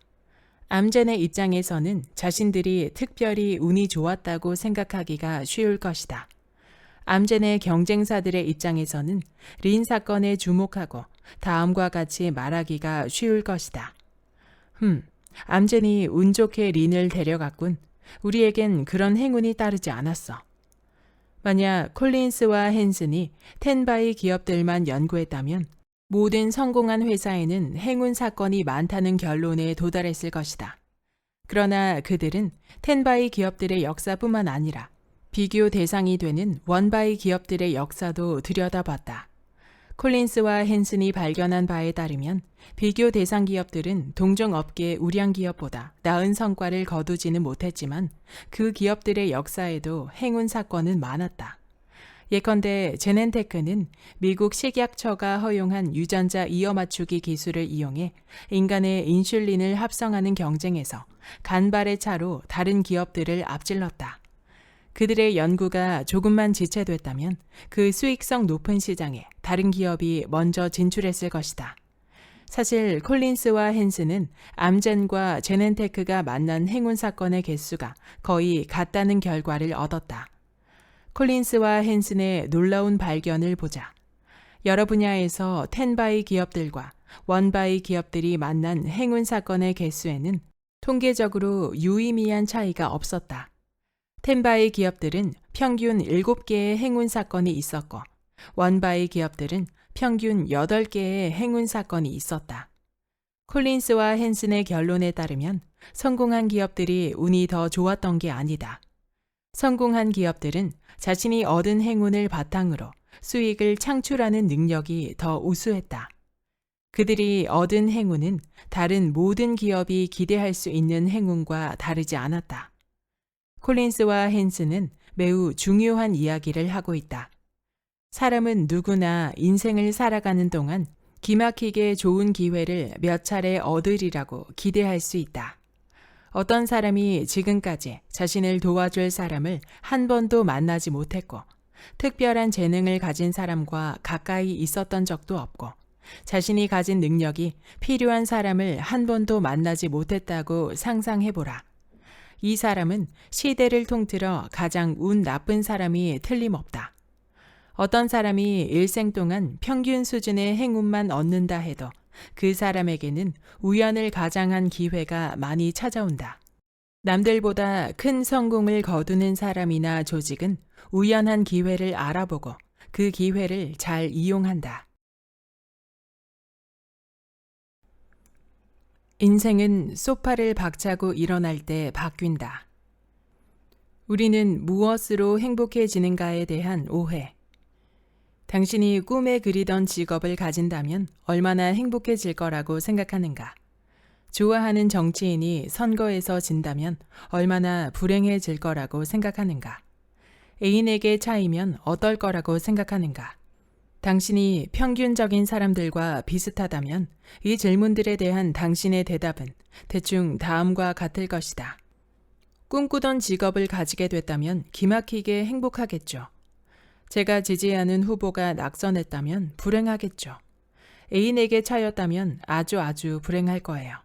암젠의 입장에서는 자신들이 특별히 운이 좋았다고 생각하기가 쉬울 것이다. 암젠의 경쟁사들의 입장에서는 린 사건에 주목하고 다음과 같이 말하기가 쉬울 것이다. 암젠이 운 좋게 린을 데려갔군. 우리에겐 그런 행운이 따르지 않았어. 만약 콜린스와 헨슨이 10바이 기업들만 연구했다면 모든 성공한 회사에는 행운 사건이 많다는 결론에 도달했을 것이다. 그러나 그들은 10바이 기업들의 역사뿐만 아니라 비교 대상이 되는 1바이 기업들의 역사도 들여다봤다. 콜린스와 헨슨이 발견한 바에 따르면 비교 대상 기업들은 동종업계 우량 기업보다 나은 성과를 거두지는 못했지만 그 기업들의 역사에도 행운 사건은 많았다. 예컨대 제넨테크는 미국 식약처가 허용한 유전자 이어 맞추기 기술을 이용해 인간의 인슐린을 합성하는 경쟁에서 간발의 차로 다른 기업들을 앞질렀다. 그들의 연구가 조금만 지체됐다면 그 수익성 높은 시장에 다른 기업이 먼저 진출했을 것이다. 사실 콜린스와 헨슨은 암젠과 제넨테크가 만난 행운 사건의 개수가 거의 같다는 결과를 얻었다. 콜린스와 헨슨의 놀라운 발견을 보자. 여러 분야에서 10바이 기업들과 1바이 기업들이 만난 행운 사건의 개수에는 통계적으로 유의미한 차이가 없었다. 10바이 기업들은 평균 7개의 행운 사건이 있었고 1바이 기업들은 평균 8개의 행운 사건이 있었다. 콜린스와 헨슨의 결론에 따르면 성공한 기업들이 운이 더 좋았던 게 아니다. 성공한 기업들은 자신이 얻은 행운을 바탕으로 수익을 창출하는 능력이 더 우수했다. 그들이 얻은 행운은 다른 모든 기업이 기대할 수 있는 행운과 다르지 않았다. 콜린스와 헨스는 매우 중요한 이야기를 하고 있다. 사람은 누구나 인생을 살아가는 동안 기막히게 좋은 기회를 몇 차례 얻으리라고 기대할 수 있다. 어떤 사람이 지금까지 자신을 도와줄 사람을 한 번도 만나지 못했고, 특별한 재능을 가진 사람과 가까이 있었던 적도 없고, 자신이 가진 능력이 필요한 사람을 한 번도 만나지 못했다고 상상해보라. 이 사람은 시대를 통틀어 가장 운 나쁜 사람이 틀림없다. 어떤 사람이 일생 동안 평균 수준의 행운만 얻는다 해도 그 사람에게는 우연을 가장한 기회가 많이 찾아온다. 남들보다 큰 성공을 거두는 사람이나 조직은 우연한 기회를 알아보고 그 기회를 잘 이용한다. 인생은 소파를 박차고 일어날 때 바뀐다. 우리는 무엇으로 행복해지는가에 대한 오해. 당신이 꿈에 그리던 직업을 가진다면 얼마나 행복해질 거라고 생각하는가? 좋아하는 정치인이 선거에서 진다면 얼마나 불행해질 거라고 생각하는가? 애인에게 차이면 어떨 거라고 생각하는가? 당신이 평균적인 사람들과 비슷하다면 이 질문들에 대한 당신의 대답은 대충 다음과 같을 것이다. 꿈꾸던 직업을 가지게 됐다면 기막히게 행복하겠죠. 제가 지지하는 후보가 낙선했다면 불행하겠죠. 애인에게 차였다면 아주 불행할 거예요.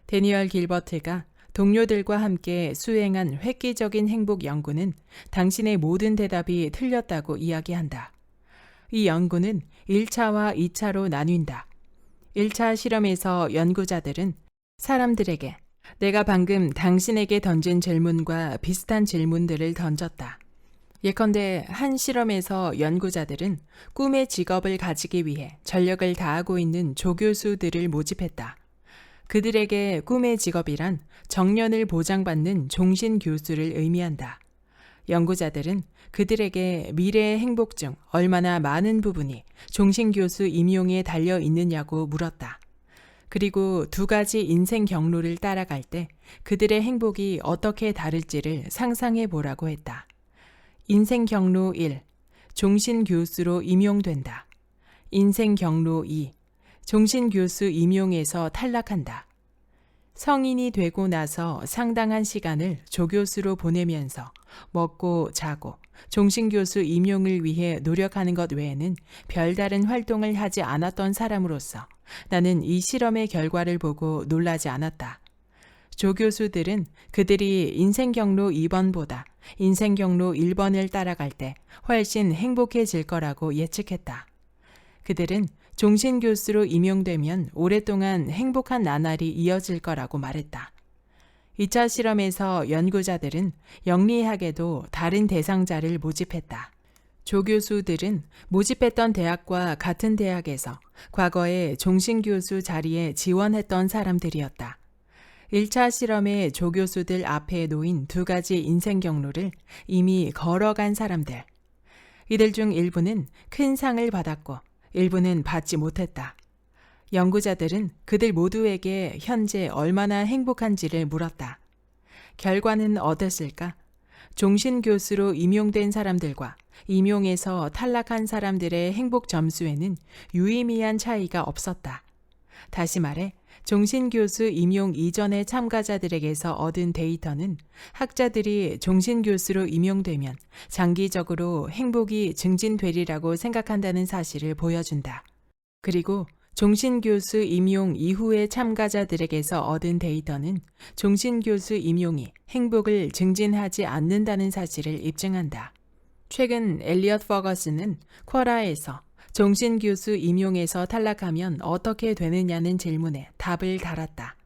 데니얼 길버트가 동료들과 함께 수행한 획기적인 행복 연구는 당신의 모든 대답이 틀렸다고 이야기한다. 이 연구는 1차와 2차로 나뉜다. 1차 실험에서 연구자들은 사람들에게 내가 방금 당신에게 던진 질문과 비슷한 질문들을 던졌다. 예컨대 한 실험에서 연구자들은 꿈의 직업을 가지기 위해 전력을 다하고 있는 조교수들을 모집했다. 그들에게 꿈의 직업이란 정년을 보장받는 종신 교수를 의미한다. 연구자들은 그들에게 미래의 행복 중 얼마나 많은 부분이 종신 교수 임용에 달려 있느냐고 물었다. 그리고 두 가지 인생 경로를 따라갈 때 그들의 행복이 어떻게 다를지를 상상해 보라고 했다. 인생 경로 1. 종신 교수로 임용된다. 인생 경로 2. 종신 교수 임용에서 탈락한다. 성인이 되고 나서 상당한 시간을 조교수로 보내면서 먹고 자고 종신교수 임용을 위해 노력하는 것 외에는 별다른 활동을 하지 않았던 사람으로서 나는 이 실험의 결과를 보고 놀라지 않았다. 조교수들은 그들이 인생 경로 2번보다 인생 경로 1번을 따라갈 때 훨씬 행복해질 거라고 예측했다. 그들은 종신교수로 임용되면 오랫동안 행복한 나날이 이어질 거라고 말했다. 2차 실험에서 연구자들은 영리하게도 다른 대상자를 모집했다. 조교수들은 모집했던 대학과 같은 대학에서 과거에 종신교수 자리에 지원했던 사람들이었다. 1차 실험의 조교수들 앞에 놓인 두 가지 인생 경로를 이미 걸어간 사람들. 이들 중 일부는 큰 상을 받았고 일부는 받지 못했다. 연구자들은 그들 모두에게 현재 얼마나 행복한지를 물었다. 결과는 어땠을까? 종신교수로 임용된 사람들과 임용에서 탈락한 사람들의 행복 점수에는 유의미한 차이가 없었다. 다시 말해 종신교수 임용 이전의 참가자들에게서 얻은 데이터는 학자들이 종신교수로 임용되면 장기적으로 행복이 증진되리라고 생각한다는 사실을 보여준다. 그리고 종신교수 임용 이후의 참가자들에게서 얻은 데이터는 종신교수 임용이 행복을 증진하지 않는다는 사실을 입증한다. 최근 엘리엇 퍼거슨은 쿼라에서 종신교수 임용에서 탈락하면 어떻게 되느냐는 질문에 답을 달았다.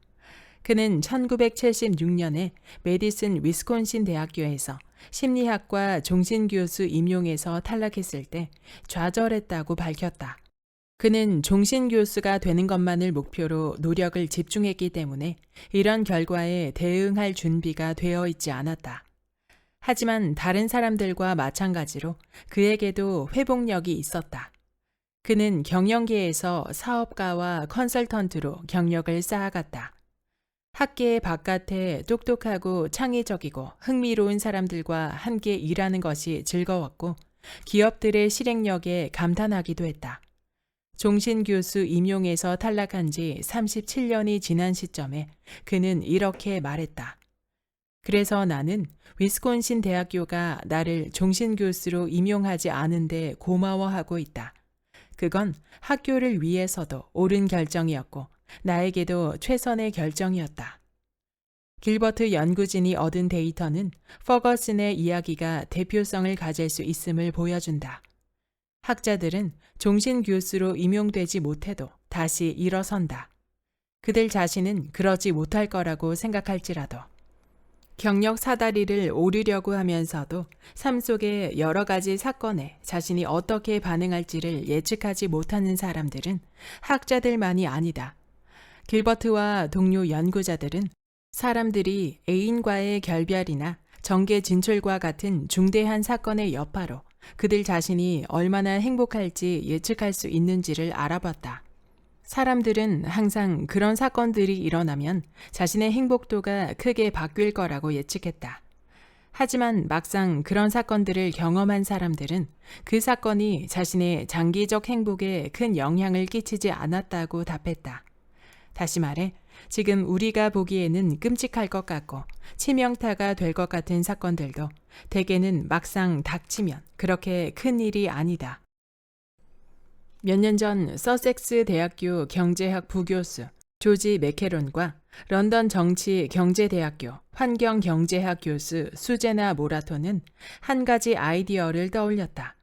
그는 1976년에 메디슨 위스콘신 대학교에서 심리학과 종신교수 임용에서 탈락했을 때 좌절했다고 밝혔다. 그는 종신교수가 되는 것만을 목표로 노력을 집중했기 때문에 이런 결과에 대응할 준비가 되어 있지 않았다. 하지만 다른 사람들과 마찬가지로 그에게도 회복력이 있었다. 그는 경영계에서 사업가와 컨설턴트로 경력을 쌓아갔다. 학계 바깥에 똑똑하고 창의적이고 흥미로운 사람들과 함께 일하는 것이 즐거웠고 기업들의 실행력에 감탄하기도 했다. 종신 교수 임용에서 탈락한 지 37년이 지난 시점에 그는 이렇게 말했다. 그래서 나는 위스콘신 대학교가 나를 종신 교수로 임용하지 않은데 고마워하고 있다. 그건 학교를 위해서도 옳은 결정이었고 나에게도 최선의 결정이었다. 길버트 연구진이 얻은 데이터는 퍼거슨의 이야기가 대표성을 가질 수 있음을 보여준다. 학자들은 종신 교수로 임용되지 못해도 다시 일어선다. 그들 자신은 그러지 못할 거라고 생각할지라도. 경력 사다리를 오르려고 하면서도 삶 속의 여러 가지 사건에 자신이 어떻게 반응할지를 예측하지 못하는 사람들은 학자들만이 아니다. 길버트와 동료 연구자들은 사람들이 애인과의 결별이나 정계 진출과 같은 중대한 사건의 여파로 그들 자신이 얼마나 행복할지 예측할 수 있는지를 알아봤다. 사람들은 항상 그런 사건들이 일어나면 자신의 행복도가 크게 바뀔 거라고 예측했다. 하지만 막상 그런 사건들을 경험한 사람들은 그 사건이 자신의 장기적 행복에 큰 영향을 끼치지 않았다고 답했다. 다시 말해, 지금 우리가 보기에는 끔찍할 것 같고 치명타가 될 것 같은 사건들도 대개는 막상 닥치면 그렇게 큰 일이 아니다. 몇 년 전 서섹스 대학교 경제학 부교수 조지 맥케론과 런던 정치-경제대학교 환경경제학 교수 수제나 모라토는 한 가지 아이디어를 떠올렸다.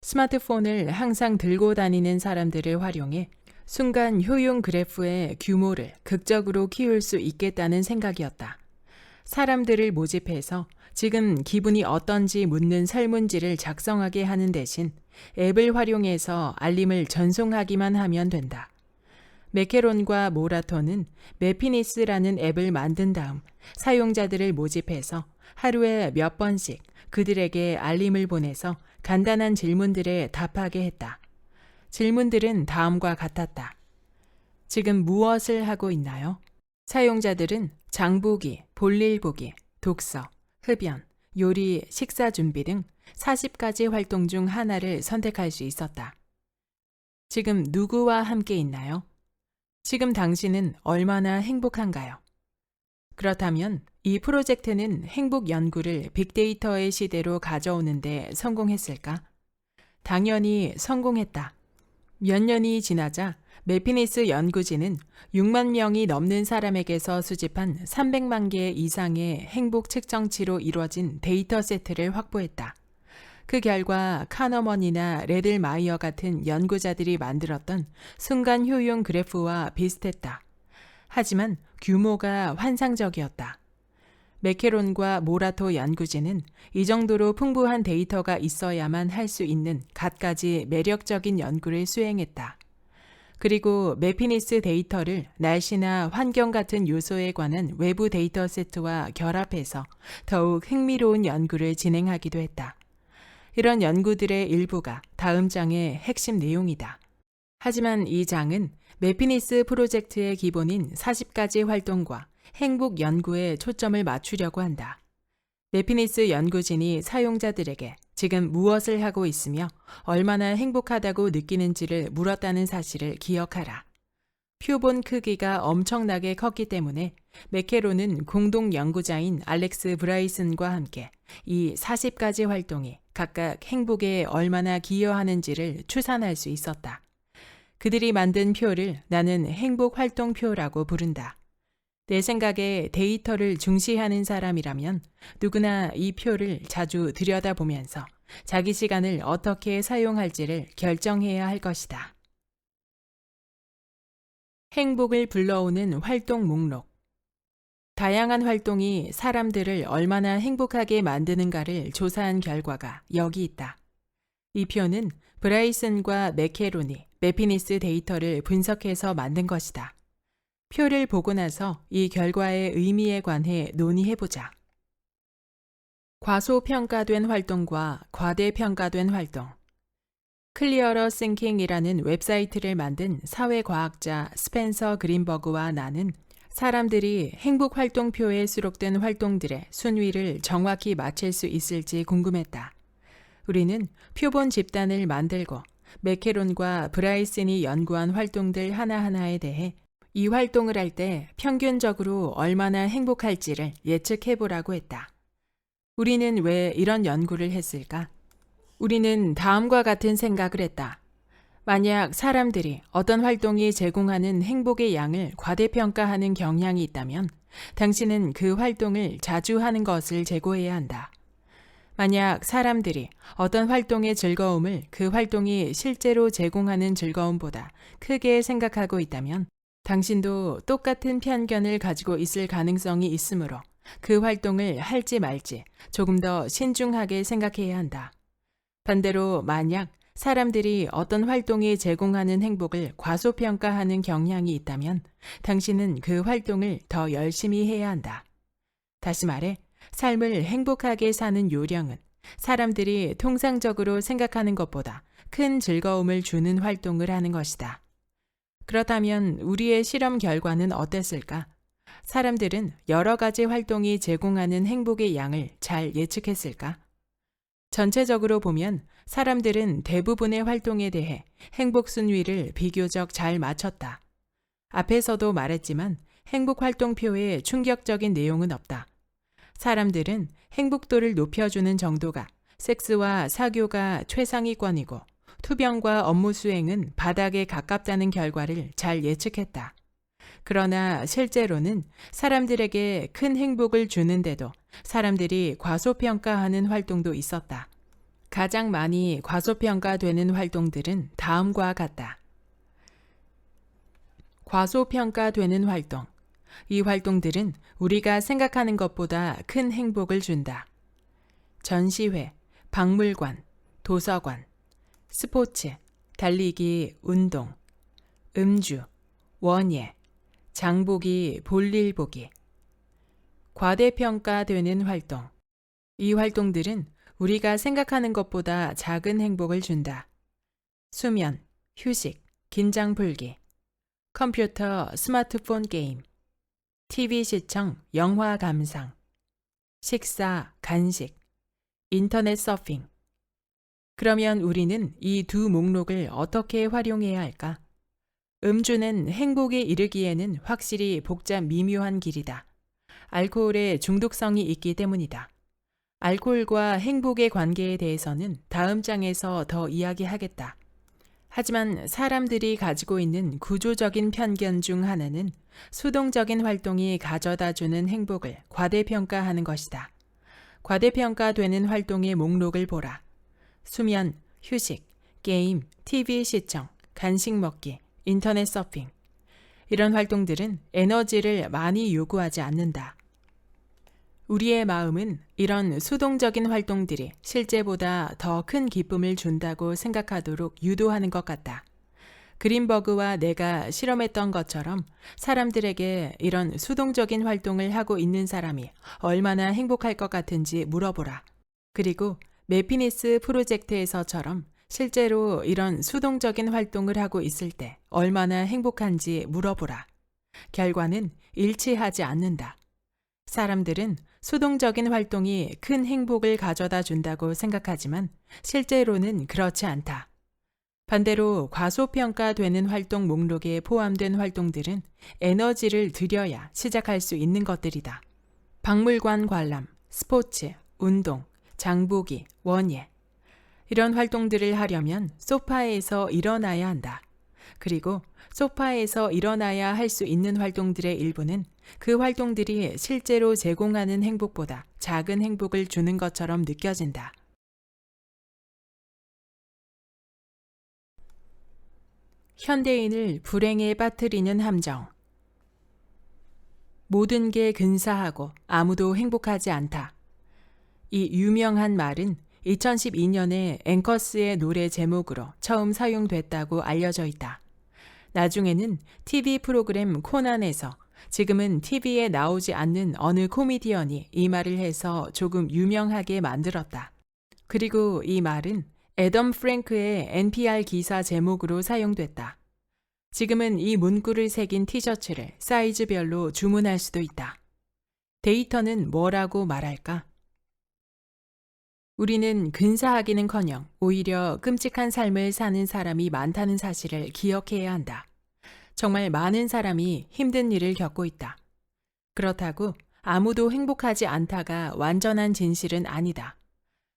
스마트폰을 항상 들고 다니는 사람들을 활용해 순간 효용 그래프의 규모를 극적으로 키울 수 있겠다는 생각이었다. 사람들을 모집해서 지금 기분이 어떤지 묻는 설문지를 작성하게 하는 대신 앱을 활용해서 알림을 전송하기만 하면 된다. 맥케론과 모라토는 매피니스라는 앱을 만든 다음 사용자들을 모집해서 하루에 몇 번씩 그들에게 알림을 보내서 간단한 질문들에 답하게 했다. 질문들은 다음과 같았다. 지금 무엇을 하고 있나요? 사용자들은 장보기, 볼일 보기, 독서, 흡연, 요리, 식사 준비 등 40가지 활동 중 하나를 선택할 수 있었다. 지금 누구와 함께 있나요? 지금 당신은 얼마나 행복한가요? 그렇다면 이 프로젝트는 행복 연구를 빅데이터의 시대로 가져오는데 성공했을까? 당연히 성공했다. 몇 년이 지나자 매피니스 연구진은 6만 명이 넘는 사람에게서 수집한 300만 개 이상의 행복 측정치로 이루어진 데이터 세트를 확보했다. 그 결과 카너먼이나 레들마이어 같은 연구자들이 만들었던 순간 효용 그래프와 비슷했다. 하지만 규모가 환상적이었다. 맥케론과 모라토 연구진은 이 정도로 풍부한 데이터가 있어야만 할 수 있는 갖가지 매력적인 연구를 수행했다. 그리고 매피니스 데이터를 날씨나 환경 같은 요소에 관한 외부 데이터 세트와 결합해서 더욱 흥미로운 연구를 진행하기도 했다. 이런 연구들의 일부가 다음 장의 핵심 내용이다. 하지만 이 장은 매피니스 프로젝트의 기본인 40가지 활동과 행복 연구에 초점을 맞추려고 한다. 매피니스 연구진이 사용자들에게 지금 무엇을 하고 있으며 얼마나 행복하다고 느끼는지를 물었다는 사실을 기억하라. 표본 크기가 엄청나게 컸기 때문에 맥케론은 공동 연구자인 알렉스 브라이슨과 함께 이 40가지 활동이 각각 행복에 얼마나 기여하는지를 추산할 수 있었다. 그들이 만든 표를 나는 행복 활동표라고 부른다. 내 생각에 데이터를 중시하는 사람이라면 누구나 이 표를 자주 들여다보면서 자기 시간을 어떻게 사용할지를 결정해야 할 것이다. 행복을 불러오는 활동 목록. 다양한 활동이 사람들을 얼마나 행복하게 만드는가를 조사한 결과가 여기 있다. 이 표는 브라이슨과 맥케론이 매피니스 데이터를 분석해서 만든 것이다. 표를 보고 나서 이 결과의 의미에 관해 논의해보자. 과소평가된 활동과 과대평가된 활동. 클리어러 싱킹이라는 웹사이트를 만든 사회과학자 스펜서 그린버그와 나는 사람들이 행복 활동표에 수록된 활동들의 순위를 정확히 맞힐 수 있을지 궁금했다. 우리는 표본 집단을 만들고 맥케론과 브라이슨이 연구한 활동들 하나하나에 대해 이 활동을 할 때 평균적으로 얼마나 행복할지를 예측해보라고 했다. 우리는 왜 이런 연구를 했을까? 우리는 다음과 같은 생각을 했다. 만약 사람들이 어떤 활동이 제공하는 행복의 양을 과대평가하는 경향이 있다면 당신은 그 활동을 자주 하는 것을 제고해야 한다. 만약 사람들이 어떤 활동의 즐거움을 그 활동이 실제로 제공하는 즐거움보다 크게 생각하고 있다면 당신도 똑같은 편견을 가지고 있을 가능성이 있으므로 그 활동을 할지 말지 조금 더 신중하게 생각해야 한다. 반대로 만약 사람들이 어떤 활동이 제공하는 행복을 과소평가하는 경향이 있다면 당신은 그 활동을 더 열심히 해야 한다. 다시 말해, 삶을 행복하게 사는 요령은 사람들이 통상적으로 생각하는 것보다 큰 즐거움을 주는 활동을 하는 것이다. 그렇다면 우리의 실험 결과는 어땠을까? 사람들은 여러 가지 활동이 제공하는 행복의 양을 잘 예측했을까? 전체적으로 보면 사람들은 대부분의 활동에 대해 행복 순위를 비교적 잘 맞췄다. 앞에서도 말했지만 행복 활동표에 충격적인 내용은 없다. 사람들은 행복도를 높여주는 정도가 섹스와 사교가 최상위권이고 투병과 업무 수행은 바닥에 가깝다는 결과를 잘 예측했다. 그러나 실제로는 사람들에게 큰 행복을 주는데도 사람들이 과소평가하는 활동도 있었다. 가장 많이 과소평가되는 활동들은 다음과 같다. 과소평가되는 활동. 이 활동들은 우리가 생각하는 것보다 큰 행복을 준다. 전시회, 박물관, 도서관, 스포츠, 달리기, 운동, 음주, 원예, 장보기, 볼일 보기. 과대평가되는 활동. 이 활동들은 우리가 생각하는 것보다 작은 행복을 준다. 수면, 휴식, 긴장 풀기, 컴퓨터, 스마트폰 게임, TV 시청, 영화 감상, 식사, 간식, 인터넷 서핑. 그러면 우리는 이 두 목록을 어떻게 활용해야 할까? 음주는 행복에 이르기에는 확실히 복잡 미묘한 길이다. 알코올에 중독성이 있기 때문이다. 알코올과 행복의 관계에 대해서는 다음 장에서 더 이야기하겠다. 하지만 사람들이 가지고 있는 구조적인 편견 중 하나는 수동적인 활동이 가져다주는 행복을 과대평가하는 것이다. 과대평가되는 활동의 목록을 보라. 수면, 휴식, 게임, TV 시청, 간식 먹기, 인터넷 서핑. 이런 활동들은 에너지를 많이 요구하지 않는다. 우리의 마음은 이런 수동적인 활동들이 실제보다 더 큰 기쁨을 준다고 생각하도록 유도하는 것 같다. 그린버그와 내가 실험했던 것처럼 사람들에게 이런 수동적인 활동을 하고 있는 사람이 얼마나 행복할 것 같은지 물어보라. 그리고 매피니스 프로젝트에서처럼 실제로 이런 수동적인 활동을 하고 있을 때 얼마나 행복한지 물어보라. 결과는 일치하지 않는다. 사람들은 수동적인 활동이 큰 행복을 가져다 준다고 생각하지만 실제로는 그렇지 않다. 반대로 과소평가되는 활동 목록에 포함된 활동들은 에너지를 들여야 시작할 수 있는 것들이다. 박물관 관람, 스포츠, 운동, 장보기, 원예. 이런 활동들을 하려면 소파에서 일어나야 한다. 그리고 소파에서 일어나야 할 수 있는 활동들의 일부는 그 활동들이 실제로 제공하는 행복보다 작은 행복을 주는 것처럼 느껴진다. 현대인을 불행에 빠뜨리는 함정. 모든 게 근사하고 아무도 행복하지 않다. 이 유명한 말은 2012년에 앵커스의 노래 제목으로 처음 사용됐다고 알려져 있다. 나중에는 TV 프로그램 코난에서 지금은 TV에 나오지 않는 어느 코미디언이 이 말을 해서 조금 유명하게 만들었다. 그리고 이 말은 애덤 프랭크의 NPR 기사 제목으로 사용됐다. 지금은 이 문구를 새긴 티셔츠를 사이즈별로 주문할 수도 있다. 데이터는 뭐라고 말할까? 우리는 근사하기는커녕 오히려 끔찍한 삶을 사는 사람이 많다는 사실을 기억해야 한다. 정말 많은 사람이 힘든 일을 겪고 있다. 그렇다고 아무도 행복하지 않다가 완전한 진실은 아니다.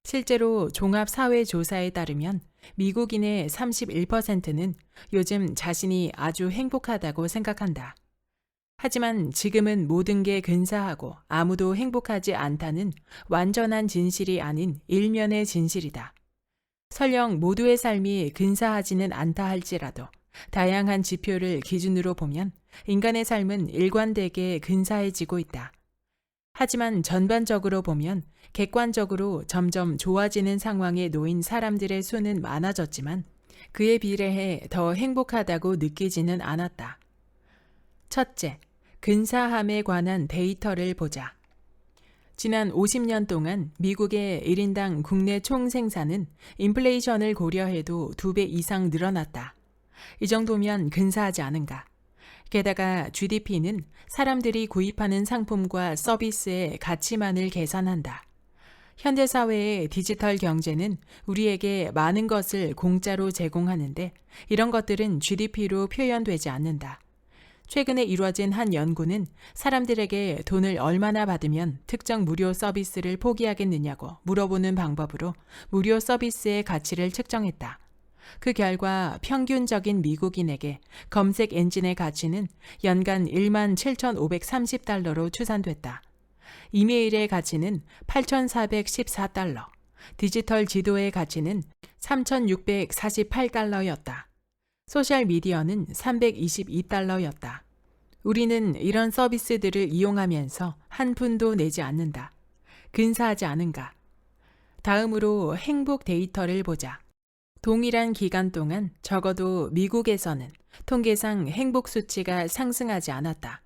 실제로 종합사회조사에 따르면 미국인의 31%는 요즘 자신이 아주 행복하다고 생각한다. 하지만 지금은 모든 게 근사하고 아무도 행복하지 않다는 완전한 진실이 아닌 일면의 진실이다. 설령 모두의 삶이 근사하지는 않다 할지라도 다양한 지표를 기준으로 보면 인간의 삶은 일관되게 근사해지고 있다. 하지만 전반적으로 보면 객관적으로 점점 좋아지는 상황에 놓인 사람들의 수는 많아졌지만 그에 비례해 더 행복하다고 느끼지는 않았다. 첫째, 근사함에 관한 데이터를 보자. 지난 50년 동안 미국의 1인당 국내 총생산은 인플레이션을 고려해도 2배 이상 늘어났다. 이 정도면 근사하지 않은가? 게다가 GDP는 사람들이 구입하는 상품과 서비스의 가치만을 계산한다. 현대사회의 디지털 경제는 우리에게 많은 것을 공짜로 제공하는데 이런 것들은 GDP로 표현되지 않는다. 최근에 이루어진 한 연구는 사람들에게 돈을 얼마나 받으면 특정 무료 서비스를 포기하겠느냐고 물어보는 방법으로 무료 서비스의 가치를 측정했다. 그 결과 평균적인 미국인에게 검색 엔진의 가치는 연간 17,530달러로 추산됐다. 이메일의 가치는 8,414달러, 디지털 지도의 가치는 3,648달러였다. 소셜미디어는 322달러였다. 우리는 이런 서비스들을 이용하면서 한 푼도 내지 않는다. 근사하지 않은가? 다음으로 행복 데이터를 보자. 동일한 기간 동안 적어도 미국에서는 통계상 행복 수치가 상승하지 않았다.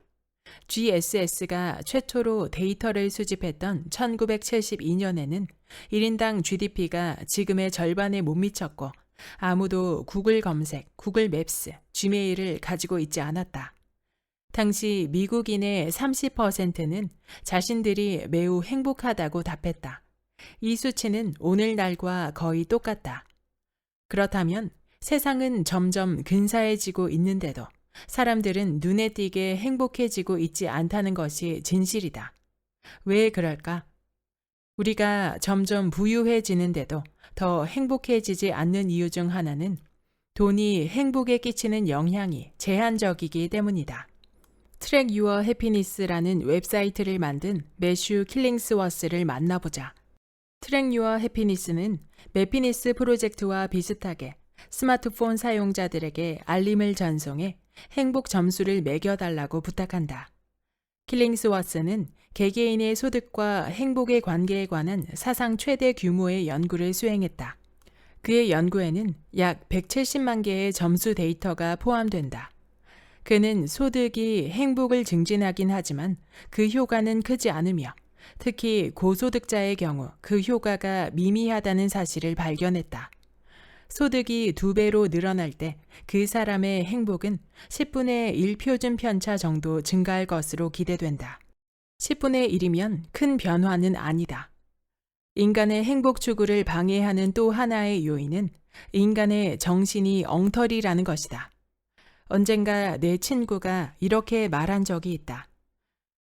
GSS가 최초로 데이터를 수집했던 1972년에는 1인당 GDP가 지금의 절반에 못 미쳤고 아무도 구글 검색, 구글 맵스, 지메일을 가지고 있지 않았다. 당시 미국인의 30%는 자신들이 매우 행복하다고 답했다. 이 수치는 오늘날과 거의 똑같다. 그렇다면 세상은 점점 근사해지고 있는데도 사람들은 눈에 띄게 행복해지고 있지 않다는 것이 진실이다. 왜 그럴까? 우리가 점점 부유해지는데도 더 행복해지지 않는 이유 중 하나는 돈이 행복에 끼치는 영향이 제한적이기 때문이다. 트랙 유어 해피니스라는 웹사이트를 만든 매슈 킬링스워스를 만나보자. 트랙 유어 해피니스는 매피니스 프로젝트와 비슷하게 스마트폰 사용자들에게 알림을 전송해 행복 점수를 매겨달라고 부탁한다. 킬링스워스는 개개인의 소득과 행복의 관계에 관한 사상 최대 규모의 연구를 수행했다. 그의 연구에는 약 170만 개의 점수 데이터가 포함된다. 그는 소득이 행복을 증진하긴 하지만 그 효과는 크지 않으며 특히 고소득자의 경우 그 효과가 미미하다는 사실을 발견했다. 소득이 2배로 늘어날 때 그 사람의 행복은 10분의 1 표준 편차 정도 증가할 것으로 기대된다. 10분의 1이면 큰 변화는 아니다. 인간의 행복 추구를 방해하는 또 하나의 요인은 인간의 정신이 엉터리라는 것이다. 언젠가 내 친구가 이렇게 말한 적이 있다.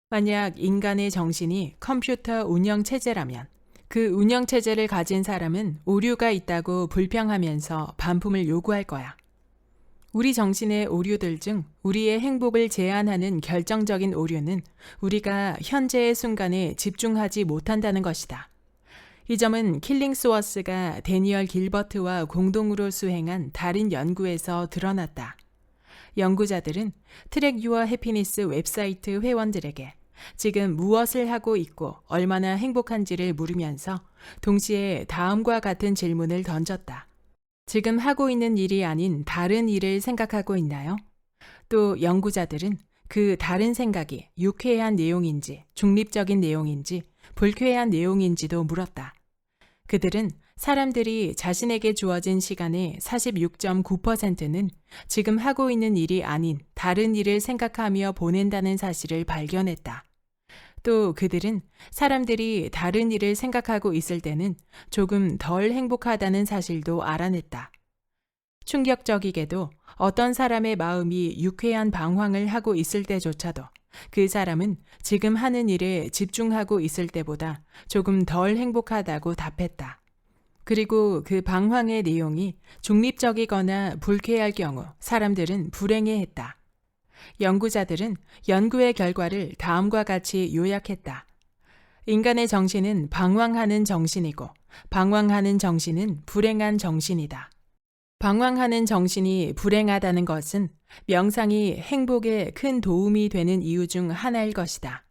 만약 인간의 정신이 컴퓨터 운영체제라면 그 운영체제를 가진 사람은 오류가 있다고 불평하면서 반품을 요구할 거야. 우리 정신의 오류들 중 우리의 행복을 제한하는 결정적인 오류는 우리가 현재의 순간에 집중하지 못한다는 것이다. 이 점은 킬링스워스가 데니얼 길버트와 공동으로 수행한 다른 연구에서 드러났다. 연구자들은 트랙 유어 해피니스 웹사이트 회원들에게 지금 무엇을 하고 있고 얼마나 행복한지를 물으면서 동시에 다음과 같은 질문을 던졌다. 지금 하고 있는 일이 아닌 다른 일을 생각하고 있나요? 또 연구자들은 그 다른 생각이 유쾌한 내용인지 중립적인 내용인지 불쾌한 내용인지도 물었다. 그들은 사람들이 자신에게 주어진 시간의 46.9%는 지금 하고 있는 일이 아닌 다른 일을 생각하며 보낸다는 사실을 발견했다. 또 그들은 사람들이 다른 일을 생각하고 있을 때는 조금 덜 행복하다는 사실도 알아냈다. 충격적이게도 어떤 사람의 마음이 유쾌한 방황을 하고 있을 때조차도 그 사람은 지금 하는 일에 집중하고 있을 때보다 조금 덜 행복하다고 답했다. 그리고 그 방황의 내용이 중립적이거나 불쾌할 경우 사람들은 불행해했다. 연구자들은 연구의 결과를 다음과 같이 요약했다. 인간의 정신은 방황하는 정신이고 방황하는 정신은 불행한 정신이다. 방황하는 정신이 불행하다는 것은 명상이 행복에 큰 도움이 되는 이유 중 하나일 것이다.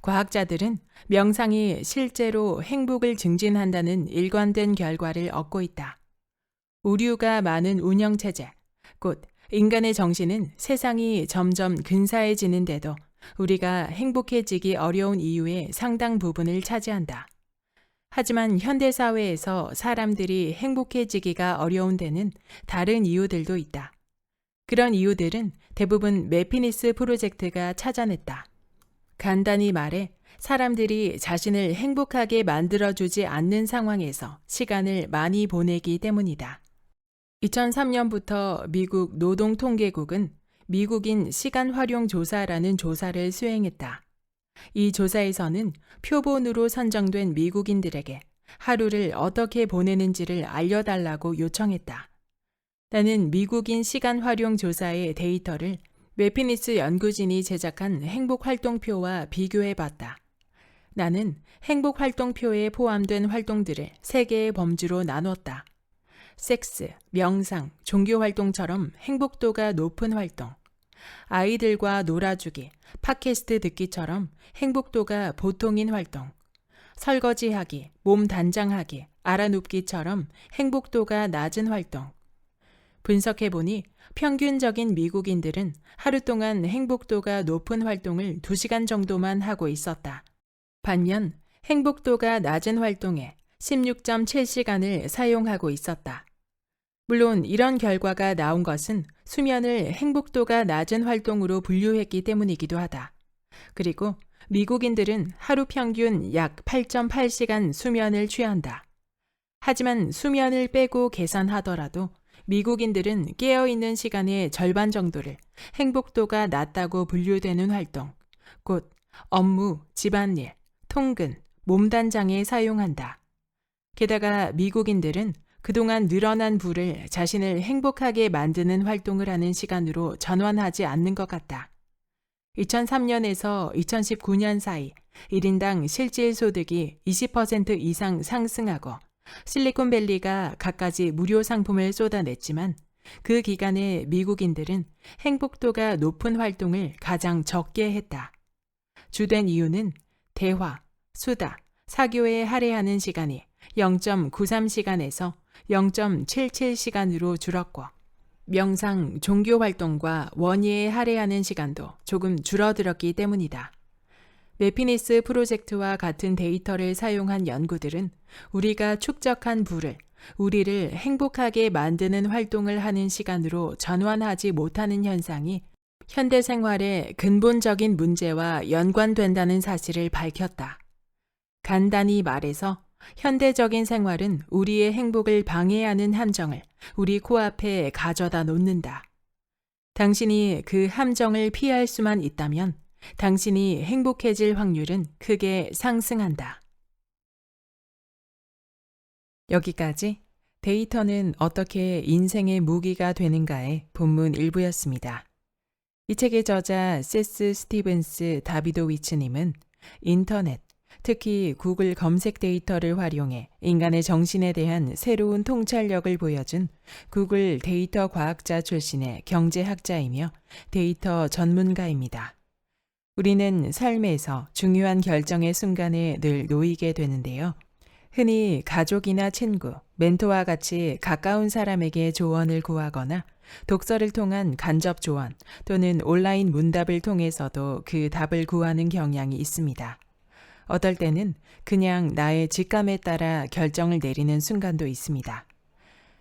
과학자들은 명상이 실제로 행복을 증진한다는 일관된 결과를 얻고 있다. 오류가 많은 운영체제, 곧 인간의 정신은 세상이 점점 근사해지는데도 우리가 행복해지기 어려운 이유의 상당 부분을 차지한다. 하지만 현대사회에서 사람들이 행복해지기가 어려운 데는 다른 이유들도 있다. 그런 이유들은 대부분 매피니스 프로젝트가 찾아냈다. 간단히 말해 사람들이 자신을 행복하게 만들어주지 않는 상황에서 시간을 많이 보내기 때문이다. 2003년부터 미국 노동통계국은 미국인 시간활용조사라는 조사를 수행했다. 이 조사에서는 표본으로 선정된 미국인들에게 하루를 어떻게 보내는지를 알려달라고 요청했다. 나는 미국인 시간활용조사의 데이터를 매피니스 연구진이 제작한 행복활동표와 비교해봤다. 나는 행복활동표에 포함된 활동들을 3개의 범주로 나눴다. 섹스, 명상, 종교활동처럼 행복도가 높은 활동, 아이들과 놀아주기, 팟캐스트 듣기처럼 행복도가 보통인 활동, 설거지하기, 몸 단장하기, 알아눕기처럼 행복도가 낮은 활동. 분석해보니 평균적인 미국인들은 하루 동안 행복도가 높은 활동을 2시간 정도만 하고 있었다. 반면 행복도가 낮은 활동에 16.7시간을 사용하고 있었다. 물론 이런 결과가 나온 것은 수면을 행복도가 낮은 활동으로 분류했기 때문이기도 하다. 그리고 미국인들은 하루 평균 약 8.8시간 수면을 취한다. 하지만 수면을 빼고 계산하더라도 미국인들은 깨어있는 시간의 절반 정도를 행복도가 낮다고 분류되는 활동, 곧 업무, 집안일, 통근, 몸단장에 사용한다. 게다가 미국인들은 그동안 늘어난 부를 자신을 행복하게 만드는 활동을 하는 시간으로 전환하지 않는 것 같다. 2003년에서 2019년 사이 1인당 실질 소득이 20% 이상 상승하고 실리콘밸리가 갖가지 무료 상품을 쏟아냈지만 그 기간에 미국인들은 행복도가 높은 활동을 가장 적게 했다. 주된 이유는 대화, 수다, 사교에 할애하는 시간이 0.93시간에서 0.77시간으로 줄었고 명상, 종교활동과 원예에 할애하는 시간도 조금 줄어들었기 때문이다. 매피니스 프로젝트와 같은 데이터를 사용한 연구들은 우리가 축적한 부를 우리를 행복하게 만드는 활동을 하는 시간으로 전환하지 못하는 현상이 현대 생활의 근본적인 문제와 연관된다는 사실을 밝혔다. 간단히 말해서 현대적인 생활은 우리의 행복을 방해하는 함정을 우리 코앞에 가져다 놓는다. 당신이 그 함정을 피할 수만 있다면 당신이 행복해질 확률은 크게 상승한다. 여기까지 데이터는 어떻게 인생의 무기가 되는가의 본문 일부였습니다. 이 책의 저자 세스 스티븐스 다비도위츠님은 인터넷, 특히 구글 검색 데이터를 활용해 인간의 정신에 대한 새로운 통찰력을 보여준 구글 데이터 과학자 출신의 경제학자이며 데이터 전문가입니다. 우리는 삶에서 중요한 결정의 순간에 늘 놓이게 되는데요. 흔히 가족이나 친구, 멘토와 같이 가까운 사람에게 조언을 구하거나 독서를 통한 간접 조언 또는 온라인 문답을 통해서도 그 답을 구하는 경향이 있습니다. 어떨 때는 그냥 나의 직감에 따라 결정을 내리는 순간도 있습니다.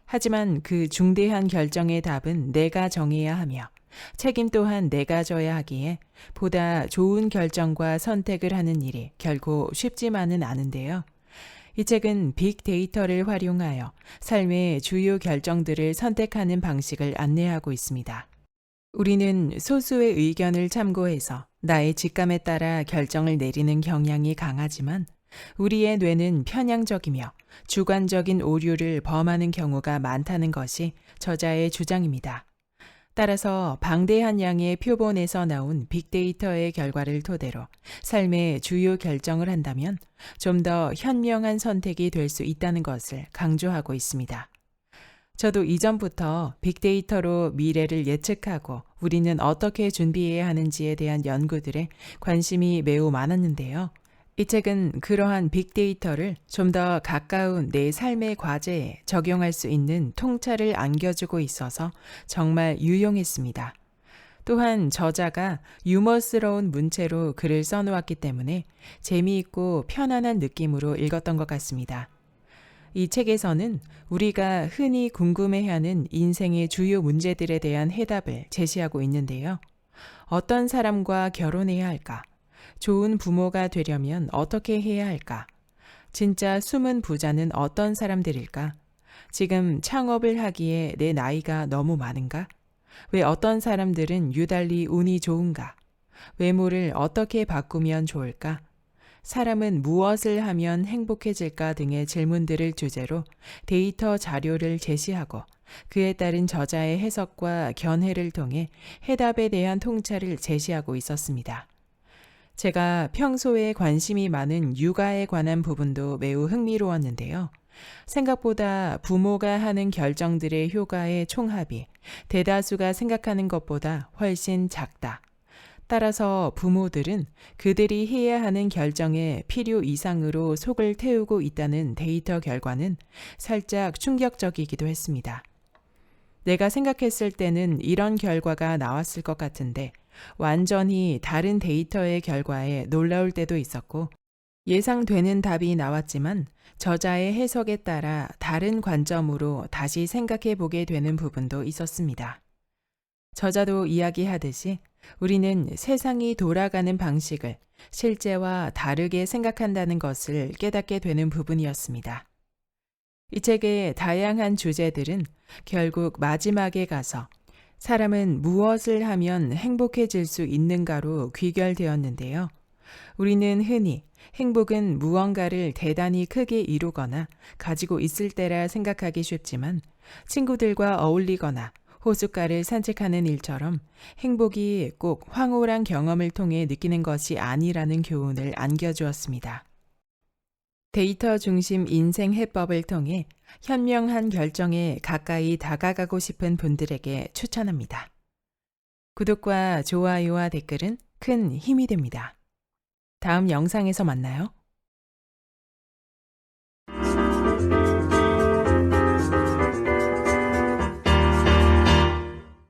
하지만 그 중대한 결정의 답은 내가 정해야 하며 책임 또한 내가 져야 하기에 보다 좋은 결정과 선택을 하는 일이 결코 쉽지만은 않은데요. 이 책은 빅데이터를 활용하여 삶의 주요 결정들을 선택하는 방식을 안내하고 있습니다. 우리는 소수의 의견을 참고해서 나의 직감에 따라 결정을 내리는 경향이 강하지만 우리의 뇌는 편향적이며 주관적인 오류를 범하는 경우가 많다는 것이 저자의 주장입니다. 따라서 방대한 양의 표본에서 나온 빅데이터의 결과를 토대로 삶의 주요 결정을 한다면 좀 더 현명한 선택이 될 수 있다는 것을 강조하고 있습니다. 저도 이전부터 빅데이터로 미래를 예측하고 우리는 어떻게 준비해야 하는지에 대한 연구들에 관심이 매우 많았는데요. 이 책은 그러한 빅데이터를 좀 더 가까운 내 삶의 과제에 적용할 수 있는 통찰을 안겨주고 있어서 정말 유용했습니다. 또한 저자가 유머스러운 문체로 글을 써놓았기 때문에 재미있고 편안한 느낌으로 읽었던 것 같습니다. 이 책에서는 우리가 흔히 궁금해하는 인생의 주요 문제들에 대한 해답을 제시하고 있는데요. 어떤 사람과 결혼해야 할까? 좋은 부모가 되려면 어떻게 해야 할까? 진짜 숨은 부자는 어떤 사람들일까? 지금 창업을 하기에 내 나이가 너무 많은가? 왜 어떤 사람들은 유달리 운이 좋은가? 외모를 어떻게 바꾸면 좋을까? 사람은 무엇을 하면 행복해질까 등의 질문들을 주제로 데이터 자료를 제시하고 그에 따른 저자의 해석과 견해를 통해 해답에 대한 통찰을 제시하고 있었습니다. 제가 평소에 관심이 많은 육아에 관한 부분도 매우 흥미로웠는데요. 생각보다 부모가 하는 결정들의 효과의 총합이 대다수가 생각하는 것보다 훨씬 작다. 따라서 부모들은 그들이 해야 하는 결정에 필요 이상으로 속을 태우고 있다는 데이터 결과는 살짝 충격적이기도 했습니다. 내가 생각했을 때는 이런 결과가 나왔을 것 같은데 완전히 다른 데이터의 결과에 놀라울 때도 있었고 예상되는 답이 나왔지만 저자의 해석에 따라 다른 관점으로 다시 생각해 보게 되는 부분도 있었습니다. 저자도 이야기하듯이 우리는 세상이 돌아가는 방식을 실제와 다르게 생각한다는 것을 깨닫게 되는 부분이었습니다. 이 책의 다양한 주제들은 결국 마지막에 가서 사람은 무엇을 하면 행복해질 수 있는가로 귀결되었는데요. 우리는 흔히 행복은 무언가를 대단히 크게 이루거나 가지고 있을 때라 생각하기 쉽지만 친구들과 어울리거나 호숫가를 산책하는 일처럼 행복이 꼭 황홀한 경험을 통해 느끼는 것이 아니라는 교훈을 안겨주었습니다. 데이터 중심 인생 해법을 통해 현명한 결정에 가까이 다가가고 싶은 분들에게 추천합니다. 구독과 좋아요와 댓글은 큰 힘이 됩니다. 다음 영상에서 만나요.